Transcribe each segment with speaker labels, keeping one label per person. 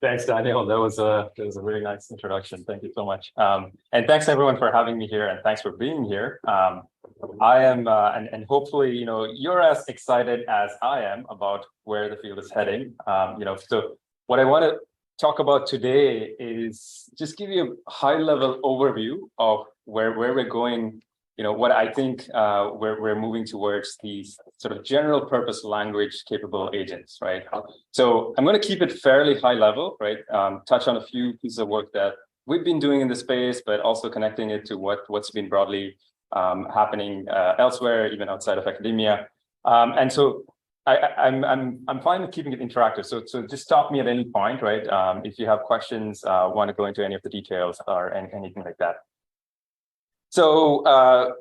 Speaker 1: Thanks, Daniel. That was a really nice introduction. Thank you so much. And thanks everyone for having me here, and thanks for being here. I am, and hopefully, you're as excited as I am about where the field is heading. So what I want to talk about today is just give you a high-level overview of where we're going. What I think we're moving towards these sort of general purpose language capable agents, right? So I'm going to keep it fairly high level, right? Touch on a few pieces of work that we've been doing in the space, but also connecting it to what's been broadly happening elsewhere, even outside of academia. And so I'm fine with keeping it interactive. So just stop me at any point, right? If you have questions, want to go into any of the details or anything like that. So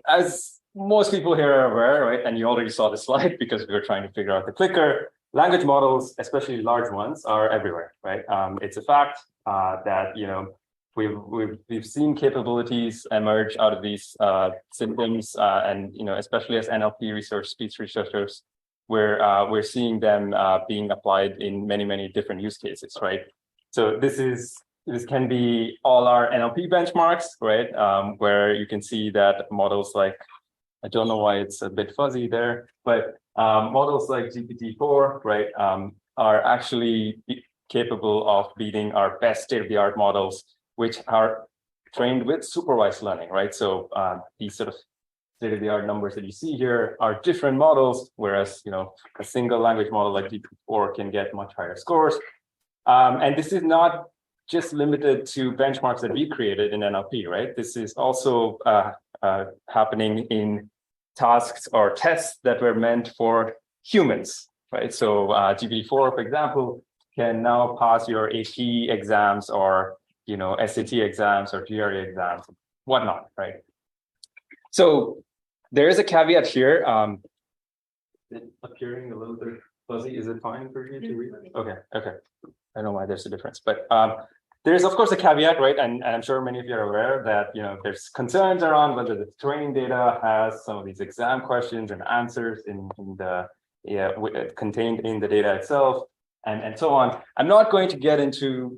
Speaker 1: as most people here are aware, right, and you already saw the slide because we were trying to figure out the clicker, language models, especially large ones, are everywhere, right? It's a fact that we've seen capabilities emerge out of these systems, and especially as NLP research, speech researchers, we're seeing them being applied in many different use cases, right? So this can be all our NLP benchmarks, right? Where you can see that models like, I don't know why it's a bit fuzzy there, but models like GPT-4, right, are actually capable of beating our best state-of-the-art models, which are trained with supervised learning, right? So these sort of state-of-the-art numbers that you see here are different models, whereas a single language model like GPT-4 can get much higher scores. And this is not just limited to benchmarks that we created in NLP, right? This is also happening in tasks or tests that were meant for humans, right? So GPT-4, for example, can now pass your AP exams or SAT exams or GRE exams, whatnot, right? So there is a caveat here. It's appearing a little bit fuzzy. Is it fine for you to read? Okay. I don't know why there's a difference, but there's of course a caveat, right? And I'm sure many of you are aware that there's concerns around whether the training data has some of these exam questions and answers contained in the data itself, and so on. I'm not going to get into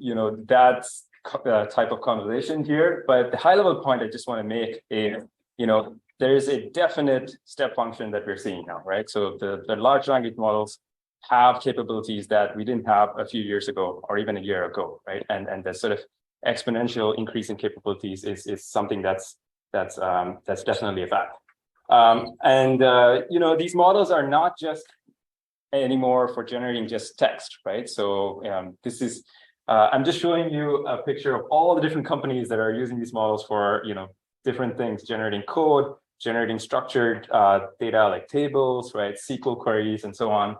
Speaker 1: that type of conversation here, but the high-level point I just want to make is there is a definite step function that we're seeing now, right? So the large language models have capabilities that we didn't have a few years ago or even a year ago, right? And the sort of exponential increase in capabilities is something that's definitely a fact. These models are not just anymore for generating just text, right? So this is I'm just showing you a picture of all the different companies that are using these models for different things, generating code, generating structured data like tables, right? SQL queries and so on.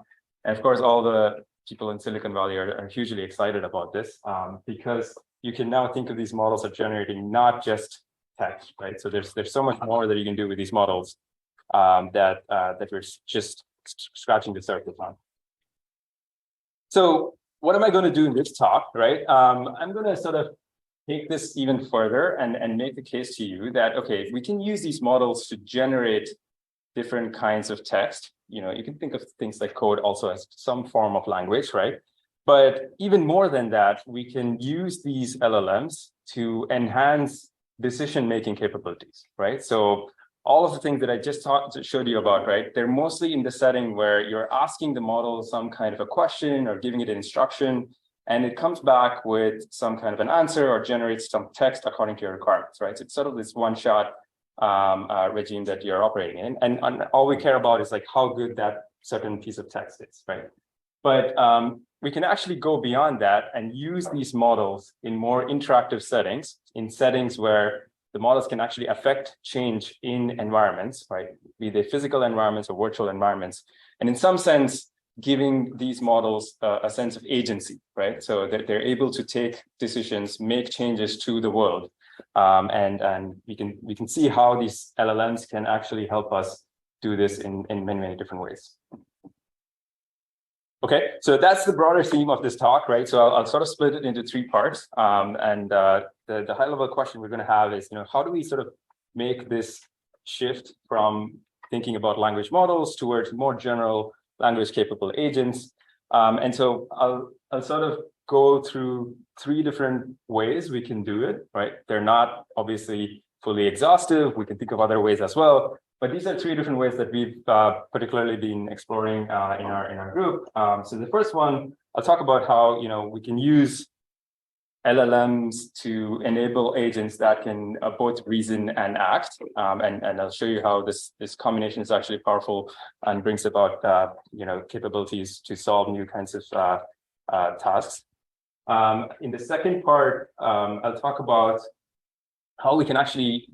Speaker 1: And of course, all the people in Silicon Valley are hugely excited about this because you can now think of these models as generating not just text, right? So there's so much more that you can do with these models that we're just scratching the surface on. So what am I going to do in this talk, right? I'm going to sort of take this even further and make the case to you that, okay, we can use these models to generate different kinds of text. You can think of things like code also as some form of language, right? But even more than that, we can use these LLMs to enhance decision-making capabilities, right? So all of the things that I just showed you about, right? They're mostly in the setting where you're asking the model some kind of a question or giving it an instruction, and it comes back with some kind of an answer or generates some text according to your requirements, right? So it's sort of this one-shot regime that you're operating in, and all we care about is like how good that certain piece of text is, right? But we can actually go beyond that and use these models in more interactive settings, in settings where the models can actually affect change in environments, right? Be they physical environments or virtual environments, and in some sense, giving these models a sense of agency, right? So that they're able to take decisions, make changes to the world. And we can see how these LLMs can actually help us do this in many different ways. Okay, so that's the broader theme of this talk, right? So I'll sort of split it into three parts. The high-level question we're going to have is, how do we sort of make this shift from thinking about language models towards more general language-capable agents? And so I'll sort of go through 3 different ways we can do it, right? They're not obviously fully exhaustive. We can think of other ways as well. But these are 3 different ways that we've particularly been exploring in our group. So the first one, I'll talk about how we can use LLMs to enable agents that can both reason and act, and I'll show you how this combination is actually powerful and brings about capabilities to solve new kinds of tasks. In the second part, I'll talk about how we can actually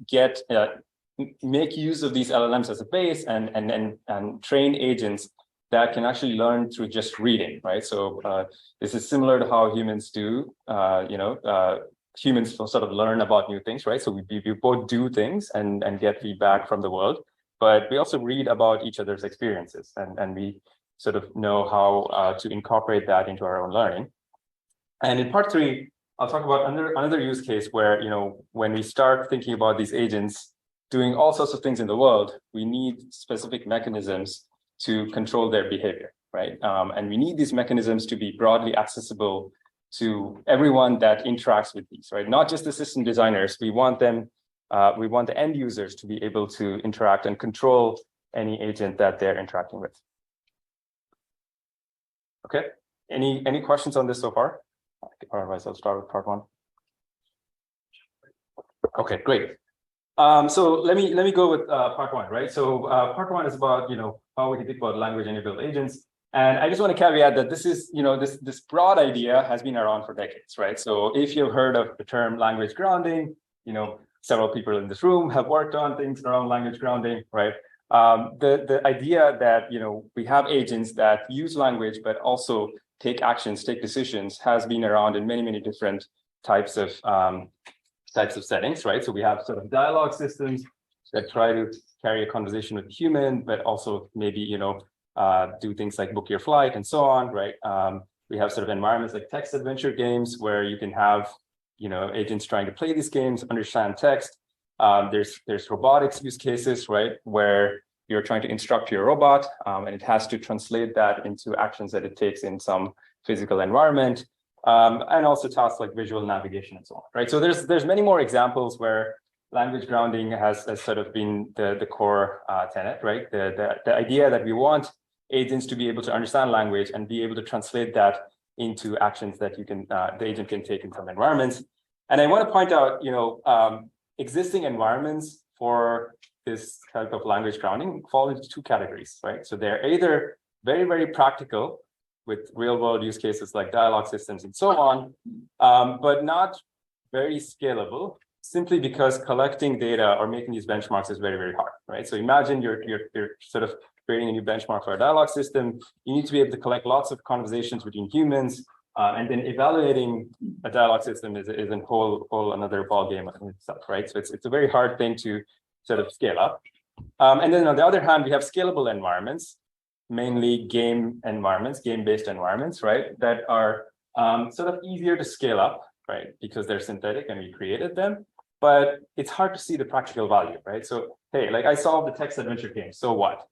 Speaker 1: make use of these LLMs as a base and train agents that can actually learn through just reading, right? So this is similar to how humans do. Humans will sort of learn about new things, right? So we both do things and get feedback from the world, but we also read about each other's experiences, and we sort of know how to incorporate that into our own learning. And in part 3, I'll talk about another use case where, when we start thinking about these agents doing all sorts of things in the world, we need specific mechanisms to control their behavior, right? And we need these mechanisms to be broadly accessible to everyone that interacts with these, right? Not just the system designers. We want them, we want the end users to be able to interact and control any agent that they're interacting with. Okay. Any questions on this so far? Otherwise, I'll start with part 1. Okay, great. So let me go with part 1, right? So part 1 is about how we can think about language-enabled agents, and I just want to caveat that this is this broad idea has been around for decades, right? So if you've heard of the term language grounding, several people in this room have worked on things around language grounding, right? The idea that we have agents that use language but also take actions, take decisions, has been around in many different types of settings, right? So we have sort of dialogue systems that try to carry a conversation with a human, but also maybe do things like book your flight and so on, right? We have sort of environments like text adventure games where you can have agents trying to play these games, understand text. There's robotics use cases, right, where you're trying to instruct your robot, and it has to translate that into actions that it takes in some physical environment, and also tasks like visual navigation and so on, right? So there's many more examples where language grounding has sort of been the core tenet, right? The idea that we want agents to be able to understand language and be able to translate that into actions that the agent can take in some environments. And I want to point out, existing environments for this type of language grounding fall into 2 categories, right? So they're either very practical with real world use cases like dialogue systems and so on, but not very scalable, simply because collecting data or making these benchmarks is very hard, right? So imagine you're sort of creating a new benchmark for a dialogue system. You need to be able to collect lots of conversations between humans, and then evaluating a dialogue system is a whole another ballgame in itself, right? So it's a very hard thing to sort of scale up. And then on the other hand, we have scalable environments, mainly game-based environments, right? That are sort of easier to scale up, right? Because they're synthetic and we created them, but it's hard to see the practical value, right? So, hey, like I solved the text adventure game, so what?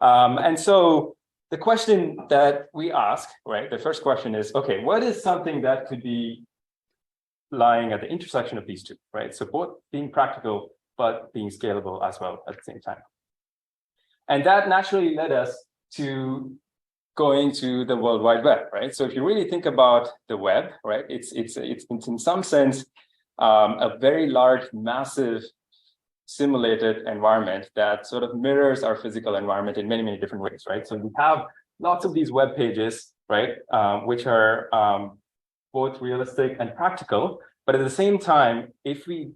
Speaker 1: And so the question that we ask, right? The first question is, okay, what is something that could be lying at the intersection of these 2, right? So both being practical, but being scalable as well at the same time. And that naturally led us to going to the World Wide Web, right? So if you really think about the web, right, it's in some sense a very large, massive simulated environment that sort of mirrors our physical environment in many different ways, right? So we have lots of these web pages, right, which are both realistic and practical, but at the same time, if we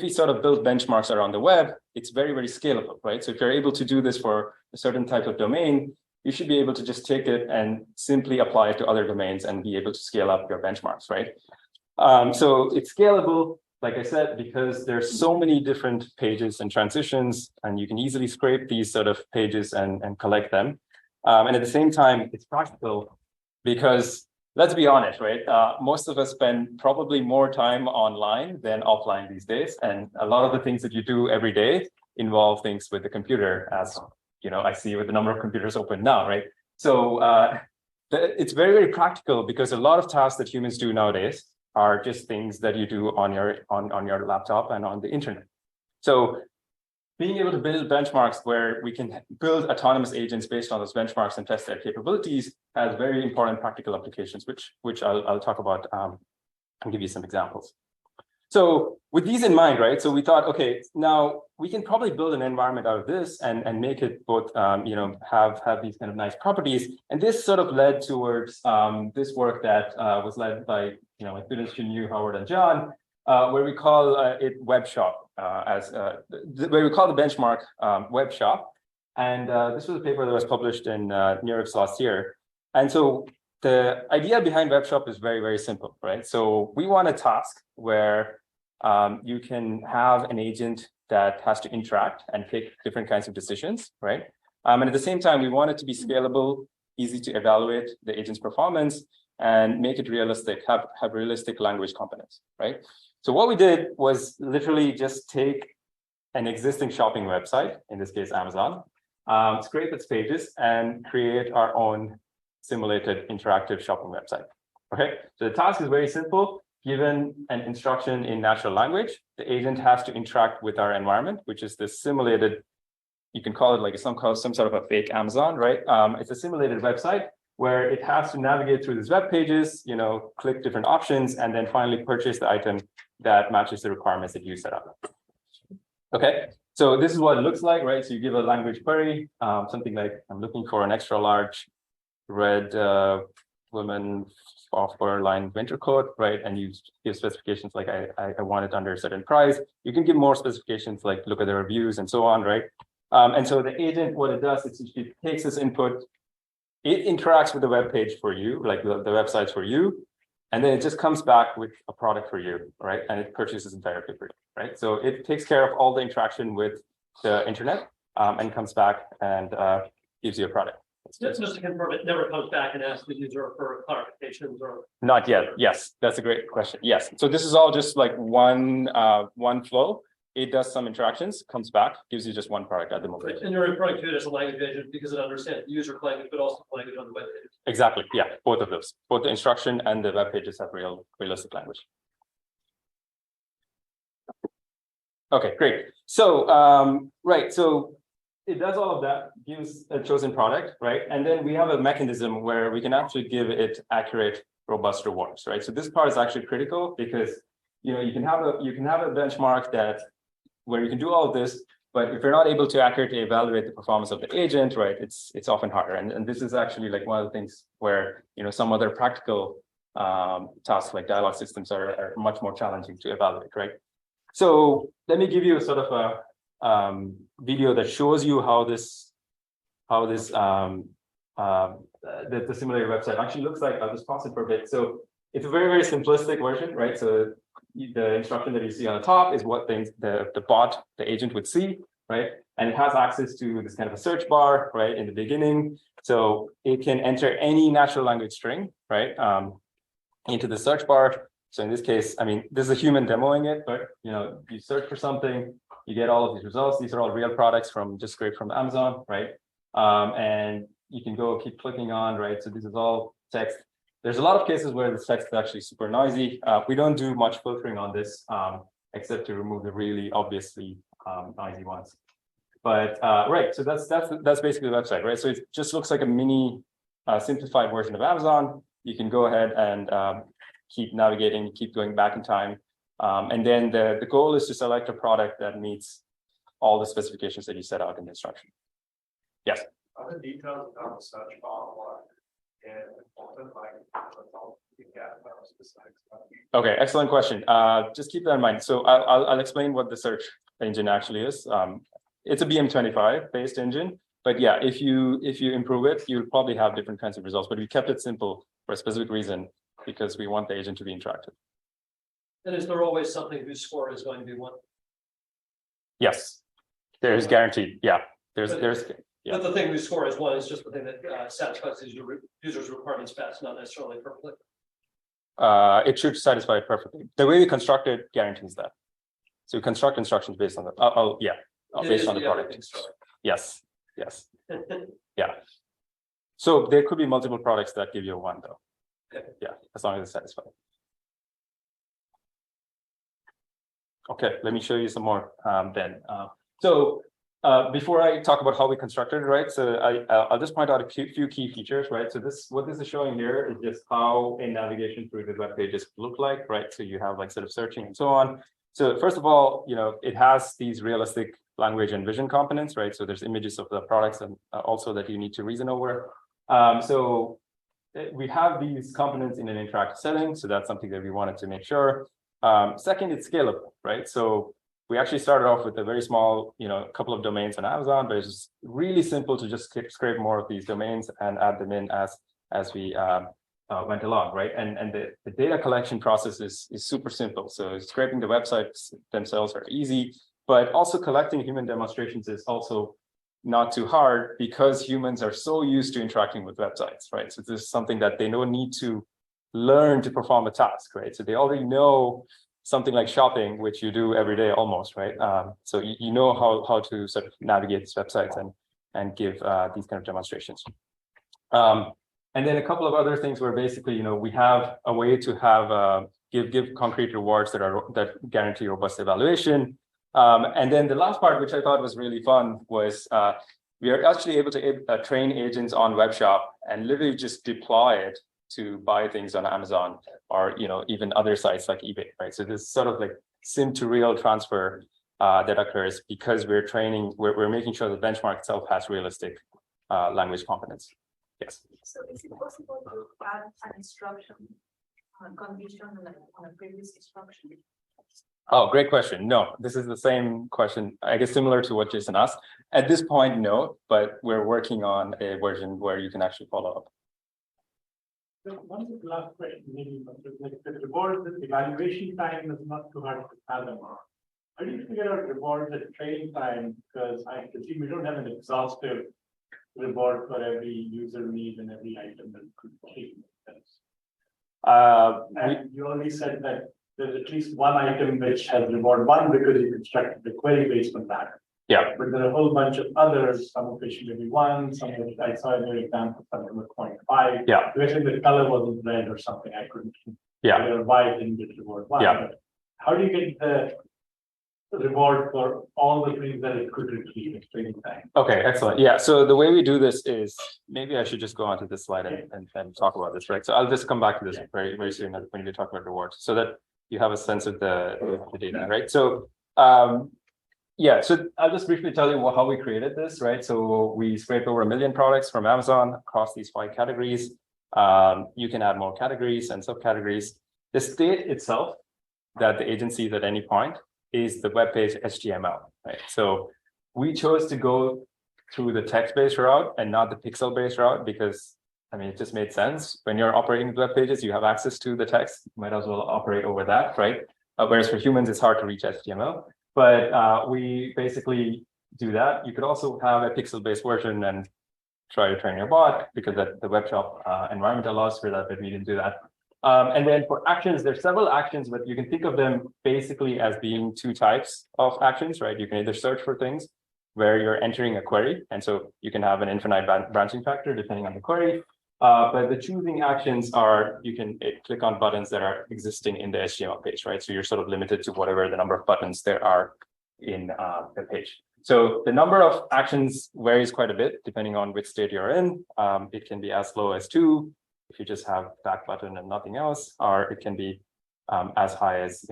Speaker 1: sort of build benchmarks around the web, it's very scalable, right? So if you're able to do this for a certain type of domain, you should be able to just take it and simply apply it to other domains and be able to scale up your benchmarks, right? So it's scalable, like I said, because there's so many different pages and transitions, and you can easily scrape these sort of pages and collect them. And at the same time, it's practical because, let's be honest, right? Most of us spend probably more time online than offline these days. And a lot of the things that you do every day involve things with the computer, as I see with the number of computers open now, right? So it's very, very practical because a lot of tasks that humans do nowadays are just things that you do on your laptop and on the internet. So being able to build benchmarks where we can build autonomous agents based on those benchmarks and test their capabilities has very important practical applications, which I'll talk about and give you some examples. So with these in mind, right? So we thought, okay, now we can probably build an environment out of this and make it both, have these kind of nice properties. And this sort of led towards this work that was led by, my students, Chinyu, Howard, and John, where we call it web shop, where we call the benchmark web shop. And this was a paper that was published in NeurIPS last year. And so the idea behind web shop is very, very simple, right? So we want a task where you can have an agent that has to interact and take different kinds of decisions, right? And at the same time, we want it to be scalable, easy to evaluate the agent's performance, and make it realistic, have realistic language components, right? So what we did was literally just take an existing shopping website, in this case, Amazon, scrape its pages and create our own simulated interactive shopping website, okay? So the task is very simple. Given an instruction in natural language, the agent has to interact with our environment, which is this simulated, you can call it like some sort of a fake Amazon, right? It's a simulated website where it has to navigate through these web pages, click different options, and then finally purchase the item that matches the requirements that you set up. Okay, so this is what it looks like, right? So you give a language query, something like, I'm looking for an extra large red women off-borderline winter coat, right? And you give specifications like I want it under a certain price. You can give more specifications like look at the reviews and so on, right? And so the agent, what it does is it takes this input, it interacts with the web page for you, like the websites for you, and then it just comes back with a product for you, right? And it purchases entirely for you, right? So it takes care of all the interaction with the internet and comes back and gives you a product.
Speaker 2: Just to confirm, it never comes back and asks the user for clarifications or?
Speaker 1: Not yet. Yes, that's a great question. Yes. So this is all just like one flow. It does some interactions, comes back, gives you just one product at the moment.
Speaker 2: And you're referring to it as a language agent because it understands the user language, but also the language on the web page.
Speaker 1: Exactly. Yeah, both of those. Both the instruction and the web pages have realistic language. Okay, great. So right. So it does all of that, gives a chosen product, right? And then we have a mechanism where we can actually give it accurate, robust rewards, right? So this part is actually critical because you can have a benchmark where you can do all of this, but if you're not able to accurately evaluate the performance of the agent, right, it's often harder. And this is actually like one of the things where some other practical tasks like dialogue systems are much more challenging to evaluate, right? So let me give you a sort of a video that shows you how the simulated website actually looks like. I'll just pause it for a bit. So it's a very, very simplistic version, right? So the instruction that you see on the top is what the bot, the agent would see, right? And it has access to this kind of a search bar, right, in the beginning. So it can enter any natural language string, right, into the search bar. So in this case, I mean, this is a human demoing it, but you search for something, you get all of these results. These are all real products just straight from Amazon, right? And you can go keep clicking on, right? So this is all text. There's a lot of cases where the text is actually super noisy. We don't do much filtering on this, except to remove the really obviously noisy ones. But right, so that's basically the website, right? So it just looks like a mini simplified version of Amazon. You can go ahead and keep navigating, keep going back in time. And then the goal is to select a product that meets all the specifications that you set out in the instruction. Yes?
Speaker 3: Other details about the search bar and
Speaker 1: Okay, excellent question. Just keep that in mind. So I'll explain what the search engine actually is. It's a BM25 based engine, but yeah, if you improve it, you'll probably have different kinds of results. But we kept it simple for a specific reason because we want the agent to be interactive.
Speaker 2: And is there always something whose score is going to be 1?
Speaker 1: Yes, there's guaranteed. Yeah, there's. Yeah.
Speaker 2: But the thing whose score is 1 is just the thing that satisfies the user's requirements best, not necessarily perfectly.
Speaker 1: It should satisfy it perfectly. The way we construct it guarantees that. So we construct instructions based on based on the product. Yes. Yeah. So there could be multiple products that give you a 1 though.
Speaker 2: Okay.
Speaker 1: Yeah, as long as it's satisfied. Okay, let me show you some more then. Before I talk about how we constructed it, right? So I'll just point out a few key features, right? So what this is showing here is just how a navigation through the web pages look like, right? So you have like sort of searching and so on. So first of all, it has these realistic language and vision components, right? So there's images of the products and also that you need to reason over. So we have these components in an interactive setting. So that's something that we wanted to make sure. Second, it's scalable, right? So we actually started off with a very small, couple of domains on Amazon, but it's really simple to just scrape more of these domains and add them in as we went along, right? And the data collection process is super simple. So scraping the websites themselves are easy, but also collecting human demonstrations is also not too hard because humans are so used to interacting with websites, right? So this is something that they don't need to learn to perform a task, right? So they already know something like shopping, which you do every day almost, right? So you know how to sort of navigate these websites and give these kind of demonstrations. And then a couple of other things where basically, we have a way to have give concrete rewards that guarantee robust evaluation. And then the last part, which I thought was really fun, was we are actually able to train agents on web shop and literally just deploy it to buy things on Amazon or even other sites like eBay, right? So this sort of like sim to real transfer that occurs because we're making sure the benchmark itself has realistic language components. Yes.
Speaker 4: So is it possible to add an instruction condition on a previous instruction?
Speaker 1: Oh, great question. No, this is the same question, I guess, similar to what Jason asked. At this point, no, but we're working on a version where you can actually follow up.
Speaker 5: So one last question, maybe the reward, the evaluation time is not too hard to fathom. How do you figure out rewards at training time? Because I presume we don't have an exhaustive reward for every user need and every item that could take sense. And you only said that there's at least one item which has reward 1 because you constructed the query based on that.
Speaker 1: Yeah.
Speaker 5: But there are a whole bunch of others, some of which may be 1, some of which I saw in your example, some of them were 0.5.
Speaker 1: Yeah.
Speaker 5: Especially the color wasn't red or something, I couldn't.
Speaker 1: Yeah.
Speaker 5: Or why didn't get reward 1.
Speaker 1: Yeah.
Speaker 5: But how do you get the reward for all the things that it could retrieve at training time?
Speaker 1: Okay, excellent. Yeah, so the way we do this is, maybe I should just go onto this slide and talk about this, right? So I'll just come back to this very, very soon when we talk about rewards so that you have a sense of the data, right? So, yeah, so I'll just briefly tell you how we created this, right? So we scraped over 1 million products from Amazon across these 5 categories. You can add more categories and subcategories. The state itself that the agent sees at any point is the web page HTML, right? So we chose to go through the text-based route and not the pixel-based route because, it just made sense. When you're operating with web pages, you have access to the text. You might as well operate over that, right? Whereas for humans, it's hard to reach HTML. But we basically do that. You could also have a pixel-based version and try to train your bot because the web shop environment allows for that, but we didn't do that. And then for actions, there's several actions, but you can think of them basically as being 2 types of actions, right? You can either search for things where you're entering a query, and so you can have an infinite branching factor depending on the query. But the choosing actions are, you can click on buttons that are existing in the HTML page, right? So you're sort of limited to whatever the number of buttons there are in the page. So the number of actions varies quite a bit depending on which state you're in. It can be as low as 2 if you just have back button and nothing else, or it can be as high as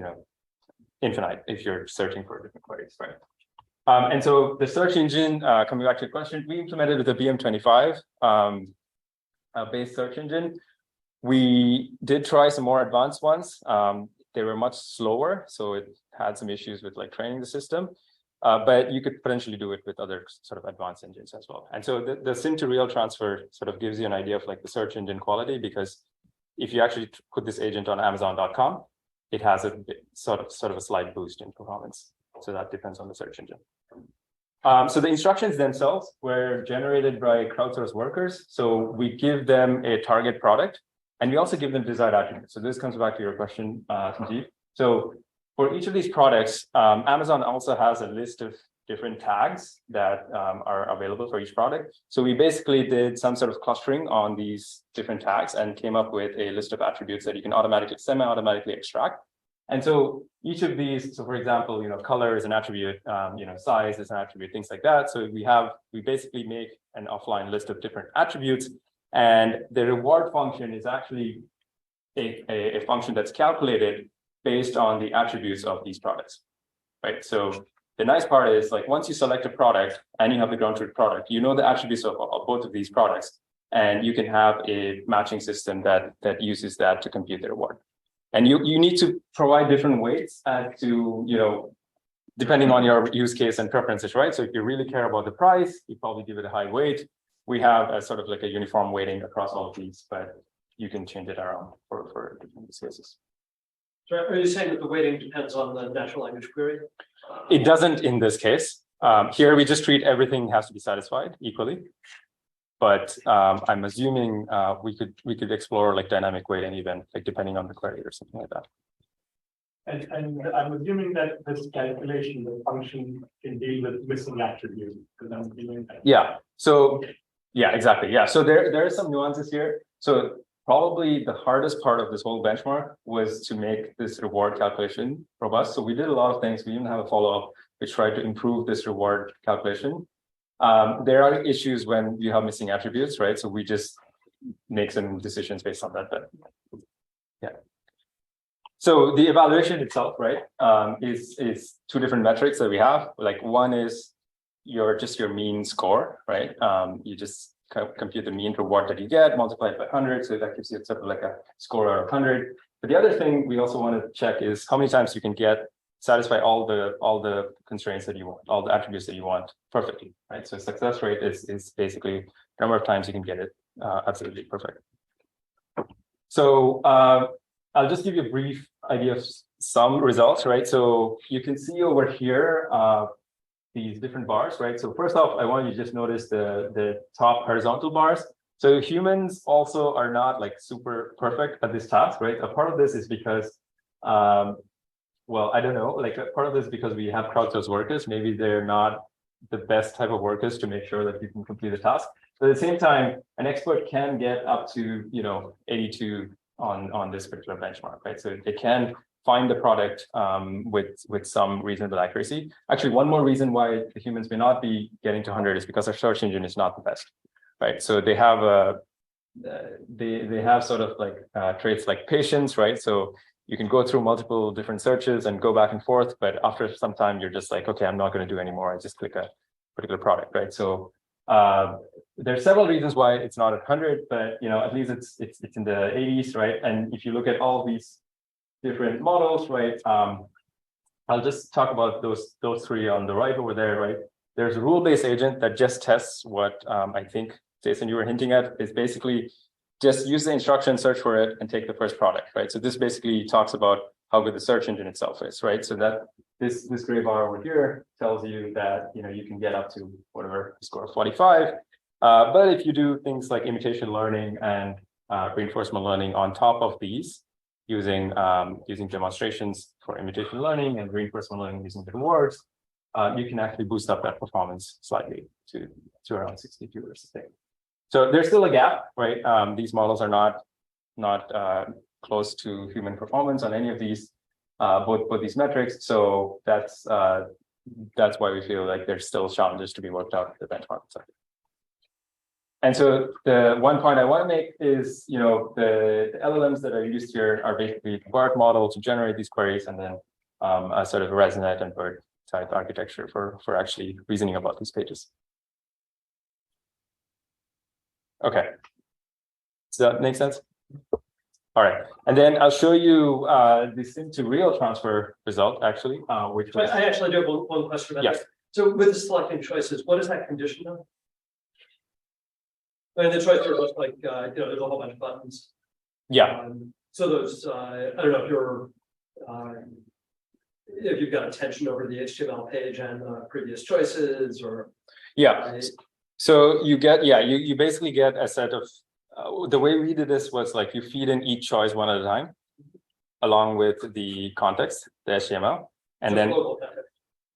Speaker 1: infinite if you're searching for different queries, right? And so the search engine, coming back to your question, we implemented with the BM25 based search engine. We did try some more advanced ones. They were much slower, so it had some issues with like training the system. But you could potentially do it with other sort of advanced engines as well. And so the sim to real transfer sort of gives you an idea of like the search engine quality, because if you actually put this agent on Amazon.com, it has a sort of a slight boost in performance. So that depends on the search engine. So the instructions themselves were generated by crowdsourced workers. So we give them a target product, and we also give them desired attributes. So this comes back to your question, Sanjeev. So for each of these products, Amazon also has a list of different tags that are available for each product. So we basically did some sort of clustering on these different tags and came up with a list of attributes that you can automatically, semi-automatically extract. And so each of these, so for example, color is an attribute, size is an attribute, things like that. So we basically make an offline list of different attributes, and the reward function is actually a function that's calculated based on the attributes of these products, right? So the nice part is, like, once you select a product and you have the ground truth product, you know the attributes of both of these products, and you can have a matching system that uses that to compute the reward. And you need to provide different weights as to, depending on your use case and preferences, right? So if you really care about the price, you probably give it a high weight. We have a sort of like a uniform weighting across all of these, but you can change it around for different use cases.
Speaker 2: So are you saying that the weighting depends on the natural language query?
Speaker 1: It doesn't in this case. Here we just treat everything has to be satisfied equally. But I'm assuming we could explore like dynamic weighting even, like depending on the query or something like that.
Speaker 5: And I'm assuming that this calculation, the function can deal with missing attributes, because I'm doing that.
Speaker 1: Yeah. So yeah, exactly. Yeah. So there are some nuances here. So probably the hardest part of this whole benchmark was to make this reward calculation robust. So we did a lot of things. We even have a follow-up which tried to improve this reward calculation. There are issues when you have missing attributes, right? So we just make some decisions based on that. But yeah. So the evaluation itself, right, is two different metrics that we have. Like one is your mean score, right? You just compute the mean reward that you get, multiply it by 100. So that gives you sort of like a score out of 100. But the other thing we also want to check is how many times you can satisfy all the constraints that you want, all the attributes that you want perfectly, right? So success rate is basically the number of times you can get it absolutely perfect. So I'll just give you a brief idea of some results, right? So you can see over here these different bars, right? So first off, I want you to just notice the top horizontal bars. So humans also are not like super perfect at this task, right? A part of this is because well, I don't know, like part of this is because we have crowdsourced workers. Maybe they're not the best type of workers to make sure that you can complete the task. But at the same time, an expert can get up to 82 on this particular benchmark, right? So they can find the product with some reasonable accuracy. Actually, one more reason why the humans may not be getting to 100 is because our search engine is not the best, right? So they have they have sort of like traits like patience, right? So you can go through multiple different searches and go back and forth, but after some time, you're just like, okay, I'm not going to do anymore. I just click a particular product, right? So there's several reasons why it's not at 100, but at least it's in the 80s, right? And if you look at all these different models, right? I'll just talk about those three on the right over there, right? There's a rule-based agent that just tests what I think, Jason, you were hinting at, is basically just use the instruction, search for it, and take the first product, right? So this basically talks about how good the search engine itself is, right? So that this gray bar over here tells you that you can get up to whatever score of 45. But if you do things like imitation learning and reinforcement learning on top of these, using demonstrations for imitation learning and reinforcement learning using the rewards, you can actually boost up that performance slightly to around 62 or something. So there's still a gap, right? These models are not close to human performance on any of these both these metrics. So that's why we feel like there's still challenges to be worked out at the benchmark side. And so the one point I want to make is, the LLMs that are used here are basically the BART model to generate these queries, and then a sort of ResNet and BERT type architecture for actually reasoning about these pages. Okay, does that make sense? All right, and then I'll show you the sim to real transfer result, actually, which was...
Speaker 2: I actually do have one question about
Speaker 1: yes.
Speaker 2: that. So with the selecting choices, what is that condition of? I mean, the choice here looks like, there's a whole bunch of buttons.
Speaker 1: Yeah.
Speaker 2: So those, I don't know if you're, if you've got attention over the HTML page and previous choices, or... Yeah.
Speaker 1: So you get, you basically get a set of, the way we did this was like you feed in each choice one at a time, along with the context, the HTML, and then,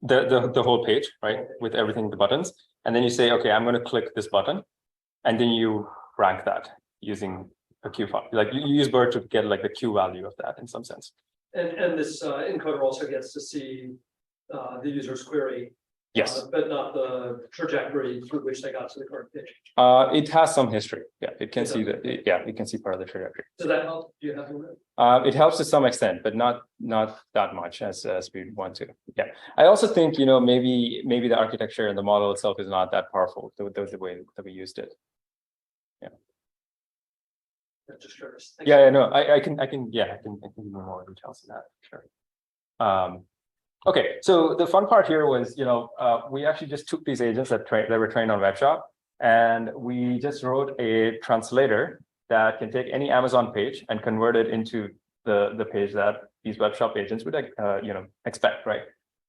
Speaker 1: the whole page, right, with everything, the buttons, and then you say, okay, I'm going to click this button, and then you rank that using a Q file. Like you use BERT to get like the Q value of that in some sense.
Speaker 2: And this encoder also gets to see the user's query.
Speaker 1: Yes.
Speaker 2: But not the trajectory through which they got to the current page.
Speaker 1: It has some history. Yeah, it can see that. Yeah, it can see part of the trajectory.
Speaker 2: Does that help? Do you have to?
Speaker 1: It helps to some extent, but not that much as we want to. Yeah, I also think maybe the architecture and the model itself is not that powerful. The way that we used it. Yeah.
Speaker 2: I'm just curious.
Speaker 1: Yeah, no, I can give you more details on that. Sure. Okay, so the fun part here was, we actually just took these agents that were trained on WebShop, and we just wrote a translator that can take any Amazon page and convert it into the page that these WebShop agents would expect, right?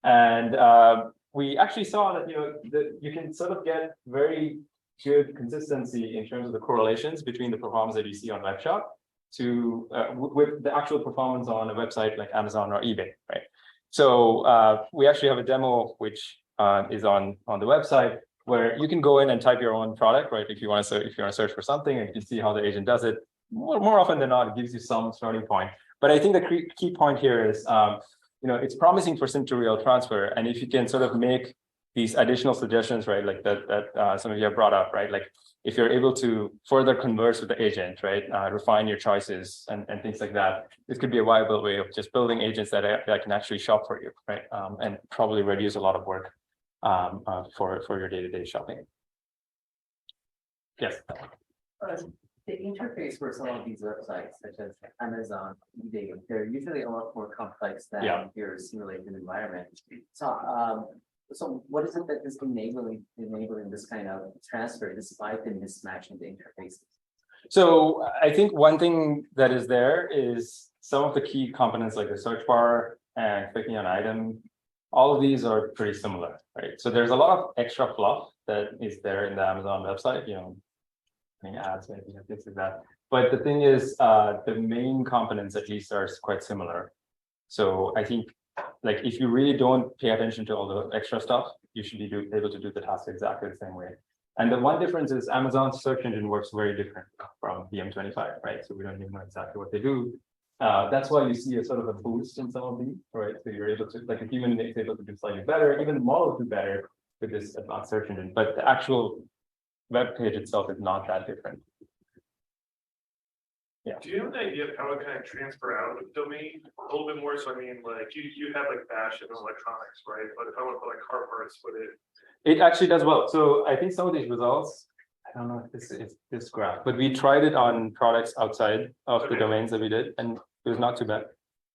Speaker 1: And we actually saw that you can sort of get very good consistency in terms of the correlations between the performance that you see on WebShop to with the actual performance on a website like Amazon or eBay, right? So we actually have a demo which is on the website where you can go in and type your own product, right? If you want to search for something, and you can see how the agent does it. More often than not, it gives you some starting point. But I think the key point here is, it's promising for sim to real transfer, and if you can sort of make these additional suggestions, right, like that some of you have brought up, right, like if you're able to further converse with the agent, right, refine your choices and things like that, this could be a viable way of just building agents that can actually shop for you, right, and probably reduce a lot of work for your day-to-day shopping. Yes.
Speaker 6: The interface for some of these websites, such as Amazon, eBay, they're usually a lot more complex than your simulated environment. So what is it that is enabling this kind of transfer despite the mismatch in the interfaces?
Speaker 1: So I think one thing that is there is some of the key components like the search bar and clicking on item. All of these are pretty similar, right? So there's a lot of extra fluff that is there in the Amazon website, ads, maybe things like that. But the thing is, the main components at least are quite similar. So I think, like, if you really don't pay attention to all the extra stuff, you should be able to do the task exactly the same way. And the one difference is Amazon's search engine works very different from the M25, right? So we don't even know exactly what they do. That's why you see a sort of a boost in some of these, right? So you're able to, like, a human is able to do slightly better, even models do better with this advanced search engine, but the actual web page itself is not that different. Yeah.
Speaker 3: Do you have an idea of how it kind of transfer out of the domain a little bit more? So I mean, like you have like fashion and electronics, right? But if I want to put like car parts with it
Speaker 1: actually does well. So I think some of these results, I don't know if this is this graph, but we tried it on products outside of the domains that we did, and it was not too bad.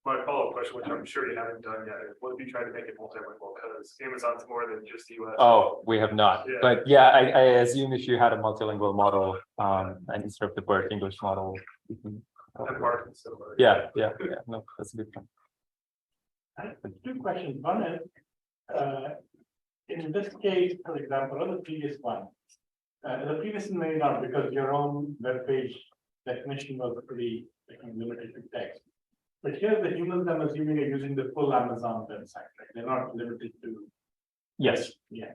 Speaker 3: My follow-up question, which I'm sure you haven't done yet, is what if you try to make it multilingual? Because Amazon's more than just the US.
Speaker 1: Oh, we have not.
Speaker 3: Yeah.
Speaker 1: But yeah, I assume if you had a multilingual model, and instead of the BERT English model, you can. Yeah. No, that's a good point.
Speaker 5: Two questions. One is, in this case, for example, or the previous one, the previous one may not, because your own web page definition was pretty limited to text. But here, the humans, I'm assuming, are using the full Amazon website, right? They're not limited to.
Speaker 1: Yes.
Speaker 5: Yeah.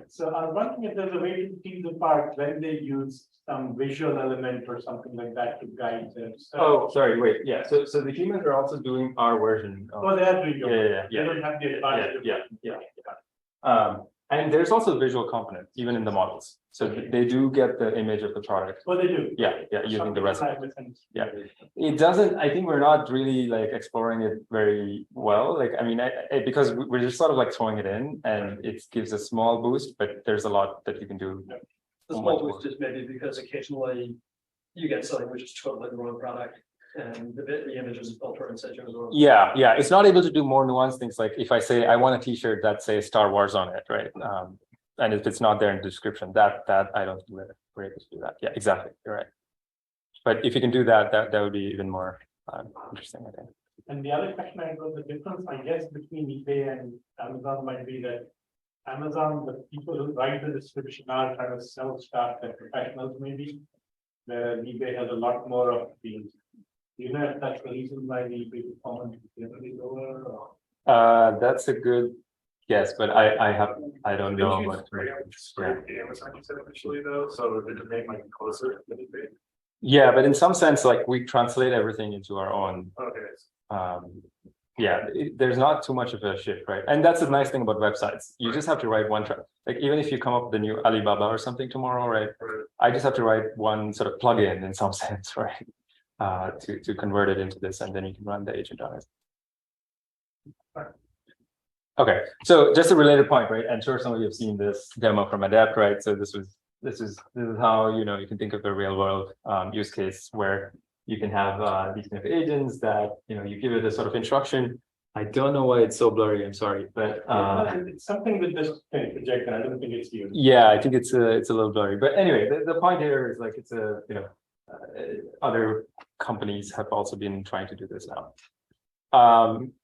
Speaker 5: So I was wondering if there's a way to tease apart when they use some visual element or something like that to guide them.
Speaker 1: Oh, sorry, wait. Yeah. So the humans are also doing our version.
Speaker 5: Oh, they are doing
Speaker 1: Yeah.
Speaker 5: They don't have the advantage.
Speaker 1: Yeah. And there's also a visual component even in the models. So they do get the image of the product.
Speaker 5: Oh, they do.
Speaker 1: Yeah, using the rest.
Speaker 5: Yeah.
Speaker 1: It doesn't. I think we're not really like exploring it very well. Like, I mean, because we're just sort of like throwing it in, and it gives a small boost, but there's a lot that you can do.
Speaker 2: The small boost is maybe because occasionally you get something which is totally the wrong product, and the image is filtered and said you're the wrong. Yeah.
Speaker 1: It's not able to do more nuanced things. Like if I say I want a T-shirt that says Star Wars on it, right? And if it's not there in the description, that I don't think we're able to do that. Yeah, exactly. You're right. But if you can do that, that would be even more interesting, I think.
Speaker 5: And the other question I got, the difference, I guess, between eBay and Amazon might be that Amazon, the people who write the description are trying to sell stuff that professionals maybe, where eBay has a lot more of these. Do you know if that's the reason why the eBay performance is generally lower? Or?
Speaker 1: That's a good Yes, but I don't know
Speaker 3: Did you
Speaker 1: what.
Speaker 3: scrape the Amazon you said initially though, so the domain might be closer to the big.
Speaker 1: Yeah, but in some sense, like we translate everything into our own.
Speaker 3: Okay.
Speaker 1: Yeah, there's not too much of a shift, right? And that's the nice thing about websites. You just have to write one track. Like even if you come up with a new Alibaba or something tomorrow, right? I just have to write one sort of plugin in some sense, right? To convert it into this, and then you can run the agent on it. Okay, so just a related point, right? I'm sure some of you have seen this demo from Adept, right? So this is how you can think of a real world use case where you can have these kind of agents that you give it a sort of instruction. I don't know why it's so blurry. I'm sorry, but
Speaker 5: it's something with this project. I don't think it's you.
Speaker 1: yeah, I think it's a little blurry. But anyway, the point here is like it's a other companies have also been trying to do this now.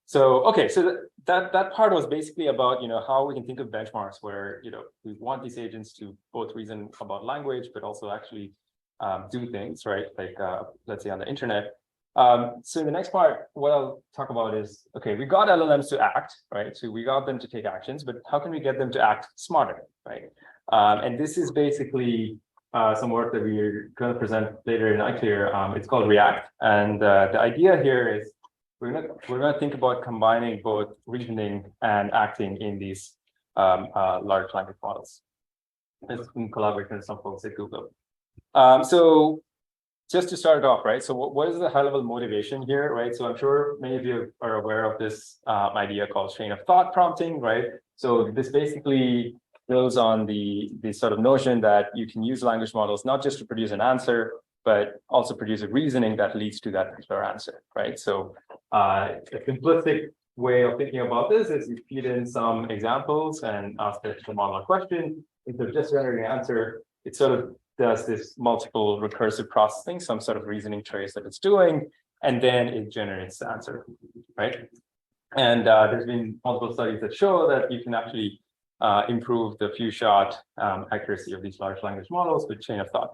Speaker 1: So okay, so that part was basically about how we can think of benchmarks where we want these agents to both reason about language but also actually do things, right? Like let's say on the internet. So the next part, what I'll talk about is, okay, we got LLMs to act, right? So we got them to take actions, but how can we get them to act smarter, right? And this is basically some work that we're going to present later in iClear. It's called React, and the idea here is we're gonna think about combining both reasoning and acting in these large language models. It's in collaboration with some folks at Google. So just to start off, right? So what is the high-level motivation here, right? So I'm sure many of you are aware of this idea called chain of thought prompting, right? So this basically builds on the sort of notion that you can use language models not just to produce an answer, but also produce a reasoning that leads to that particular answer, right? So a simplistic way of thinking about this is you feed in some examples and ask the model a question. Instead of just generating an answer, it sort of does this multiple recursive processing, some sort of reasoning trace that it's doing, and then it generates the answer, right? And there's been multiple studies that show that you can actually improve the few-shot accuracy of these large language models with chain of thought.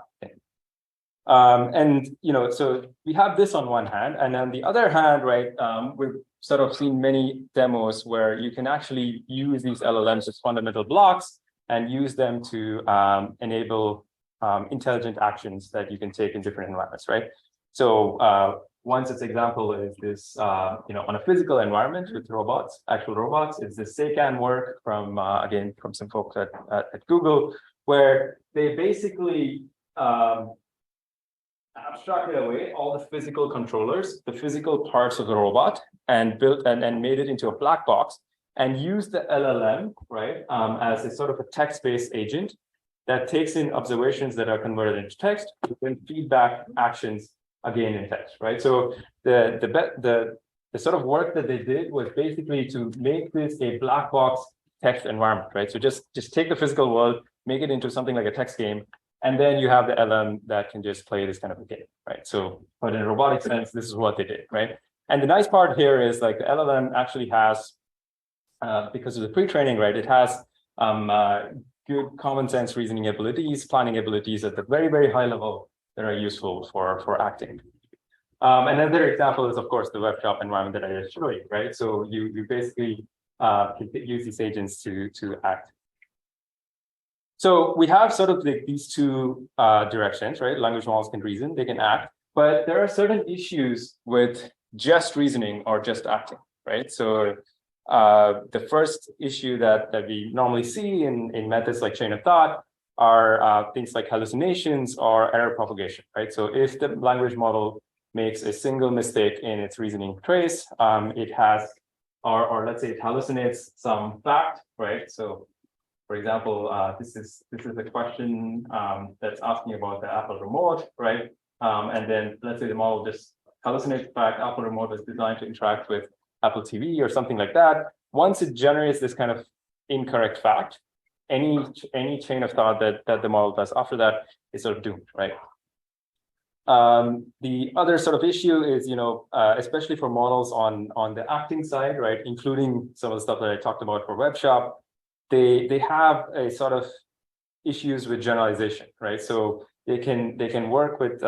Speaker 1: And so we have this on one hand, and on the other hand, right, we've sort of seen many demos where you can actually use these LLMs as fundamental blocks and use them to enable intelligent actions that you can take in different environments, right? So one such example is this, on a physical environment with robots, actual robots. It's this SEICAN work from, again, from some folks at Google, where they basically abstracted away all the physical controllers, the physical parts of the robot, and built and made it into a black box, and used the LLM, right, as a sort of a text-based agent that takes in observations that are converted into text, then feedback actions again in text, right? So the sort of work that they did was basically to make this a black box text environment, right? So just take the physical world, make it into something like a text game, and then you have the LLM that can just play this kind of a game, right? So, but in a robotic sense, this is what they did, right? And the nice part here is like the LLM actually has, because of the pre-training, right? It has good common sense reasoning abilities, planning abilities at the very, very high level that are useful for acting. Another example is, of course, the web shop environment that I just showed you, right? So you basically can use these agents to act. So we have sort of these two directions, right? Language models can reason, they can act, but there are certain issues with just reasoning or just acting, right? So the first issue that we normally see in methods like chain of thought are things like hallucinations or error propagation, right? So if the language model makes a single mistake in its reasoning trace, it has, or let's say it hallucinates some fact, right? So for example, this is a question that's asking about the Apple remote, right? And then let's say the model just hallucinates the fact Apple remote is designed to interact with Apple TV or something like that. Once it generates this kind of incorrect fact, any chain of thought that the model does after that is sort of doomed, right? The other sort of issue is, especially for models on the acting side, right, including some of the stuff that I talked about for web shop, they have a sort of issues with generalization, right? So they can work with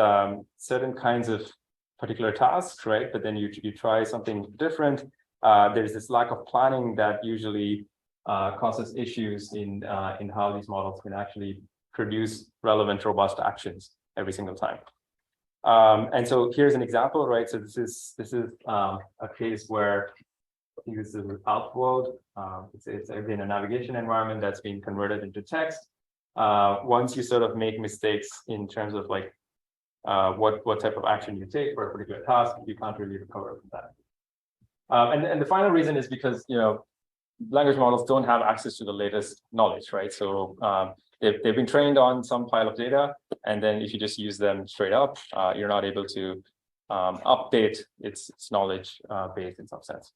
Speaker 1: certain kinds of particular tasks, right? But then you try something different. There's this lack of planning that usually causes issues in how these models can actually produce relevant, robust actions every single time. And so here's an example, right? So this is a case where I think this is an Alp world. It's again a navigation environment that's being converted into text. Once you sort of make mistakes in terms of like what type of action you take for a particular task, you can't really recover from that. And the final reason is because language models don't have access to the latest knowledge, right? So they've been trained on some pile of data, and then if you just use them straight up, you're not able to update its knowledge base in some sense.